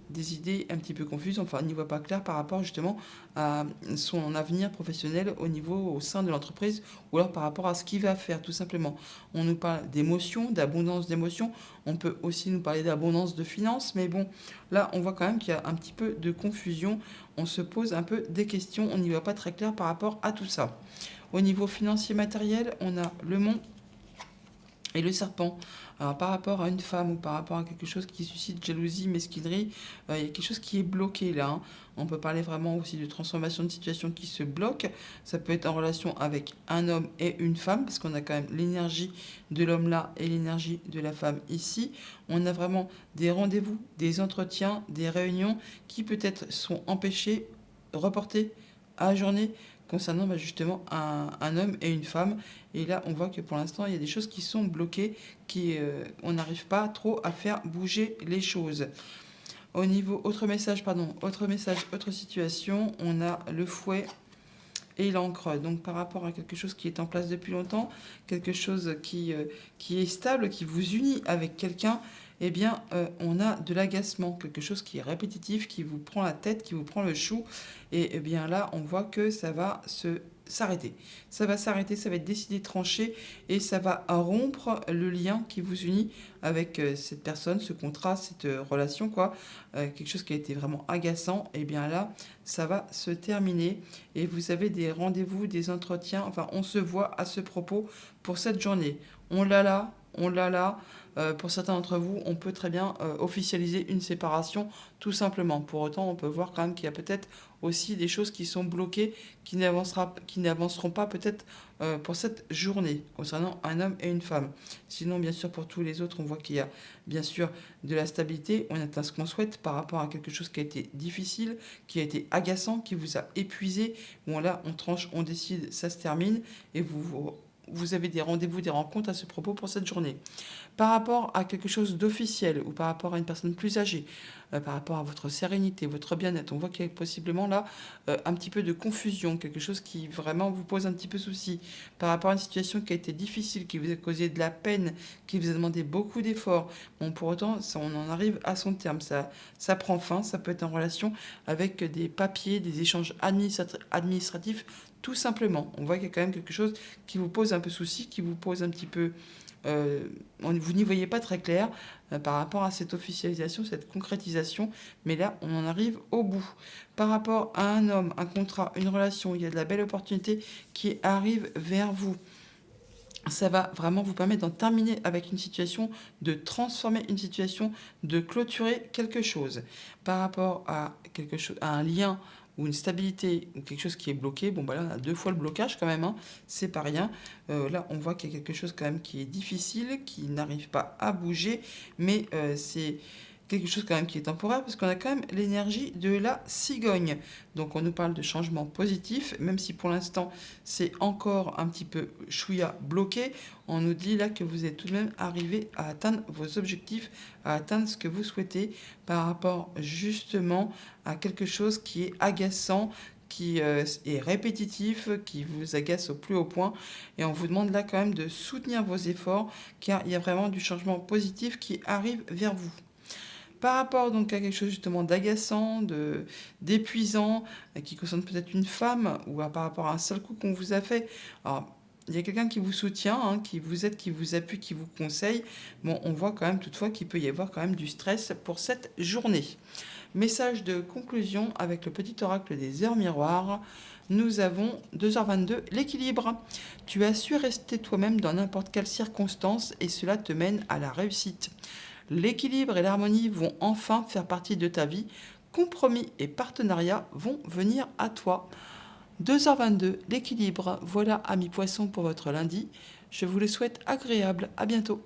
des idées un petit peu confuses, enfin n'y voit pas clair par rapport justement à son avenir professionnel au sein de l'entreprise, ou alors par rapport à ce qu'il va faire tout simplement. On nous parle d'émotions, d'abondance d'émotions, on peut aussi nous parler d'abondance de finances, mais bon, là on voit quand même qu'il y a un petit peu de confusion, on se pose un peu des questions, on n'y voit pas très clair par rapport à tout ça. Au niveau financier matériel, on a le mont et le serpent. Alors, par rapport à une femme ou par rapport à quelque chose qui suscite jalousie, mesquinerie, il y a quelque chose qui est bloqué là, hein. On peut parler vraiment aussi de transformation de situation qui se bloque. Ça peut être en relation avec un homme et une femme, parce qu'on a quand même l'énergie de l'homme là et l'énergie de la femme ici. On a vraiment des rendez-vous, des entretiens, des réunions qui peut-être sont empêchés, reportés, ajournés concernant justement un homme et une femme. Et là, on voit que pour l'instant, il y a des choses qui sont bloquées, on n'arrive pas trop à faire bouger les choses. Au niveau, autre message, autre situation, on a le fouet et l'encre. Donc par rapport à quelque chose qui est en place depuis longtemps, quelque chose qui est stable, qui vous unit avec quelqu'un, eh bien on a de l'agacement, quelque chose qui est répétitif, qui vous prend la tête, qui vous prend le chou. Et eh bien là, on voit que ça va se s'arrêter. Ça va s'arrêter, ça va être décidé, tranché, et ça va rompre le lien qui vous unit avec cette personne, ce contrat, cette relation, quoi. Quelque chose qui a été vraiment agaçant, et bien là, ça va se terminer. Et vous avez des rendez-vous, des entretiens, enfin, on se voit à ce propos pour cette journée. On l'a là, on l'a là. Pour certains d'entre vous, on peut très bien officialiser une séparation, tout simplement. Pour autant, on peut voir quand même qu'il y a peut-être aussi des choses qui sont bloquées, qui n'avanceront pas peut-être pour cette journée, concernant un homme et une femme. Sinon, bien sûr, pour tous les autres, on voit qu'il y a bien sûr de la stabilité, on atteint ce qu'on souhaite par rapport à quelque chose qui a été difficile, qui a été agaçant, qui vous a épuisé. Bon, là, on tranche, on décide, ça se termine, et vous avez des rendez-vous, des rencontres à ce propos pour cette journée. Par rapport à quelque chose d'officiel ou par rapport à une personne plus âgée, par rapport à votre sérénité, votre bien-être, on voit qu'il y a possiblement là un petit peu de confusion, quelque chose qui vraiment vous pose un petit peu souci. Par rapport à une situation qui a été difficile, qui vous a causé de la peine, qui vous a demandé beaucoup d'efforts. Bon, pour autant, ça, on en arrive à son terme. Ça prend fin, ça peut être en relation avec des papiers, des échanges administratifs, tout simplement. On voit qu'il y a quand même quelque chose qui vous pose un peu souci, qui vous pose un petit peu vous n'y voyez pas très clair par rapport à cette officialisation, cette concrétisation, mais là, on en arrive au bout. Par rapport à un homme, un contrat, une relation, il y a de la belle opportunité qui arrive vers vous. Ça va vraiment vous permettre d'en terminer avec une situation, de transformer une situation, de clôturer quelque chose. Par rapport à quelque chose, à un lien ou une stabilité ou quelque chose qui est bloqué, bon bah là on a deux fois le blocage quand même, hein, c'est pas rien. Là on voit qu'il y a quelque chose quand même qui est difficile, qui n'arrive pas à bouger, mais c'est quelque chose quand même qui est temporaire parce qu'on a quand même l'énergie de la cigogne. Donc on nous parle de changement positif, même si pour l'instant c'est encore un petit peu chouïa bloqué, on nous dit là que vous êtes tout de même arrivé à atteindre vos objectifs, à atteindre ce que vous souhaitez par rapport justement à quelque chose qui est agaçant, qui est répétitif, qui vous agace au plus haut point. Et on vous demande là quand même de soutenir vos efforts, car il y a vraiment du changement positif qui arrive vers vous. Par rapport donc à quelque chose justement d'agaçant, d'épuisant, qui concerne peut-être une femme, ou par rapport à un seul coup qu'on vous a fait. Alors, il y a quelqu'un qui vous soutient, hein, qui vous aide, qui vous appuie, qui vous conseille. Bon, on voit quand même toutefois qu'il peut y avoir quand même du stress pour cette journée. Message de conclusion avec le petit oracle des heures miroirs. Nous avons 2h22, l'équilibre. Tu as su rester toi-même dans n'importe quelle circonstance et cela te mène à la réussite. L'équilibre et l'harmonie vont enfin faire partie de ta vie. Compromis et partenariat vont venir à toi. 2h22, l'équilibre. Voilà, amis poissons, pour votre lundi. Je vous le souhaite agréable. À bientôt.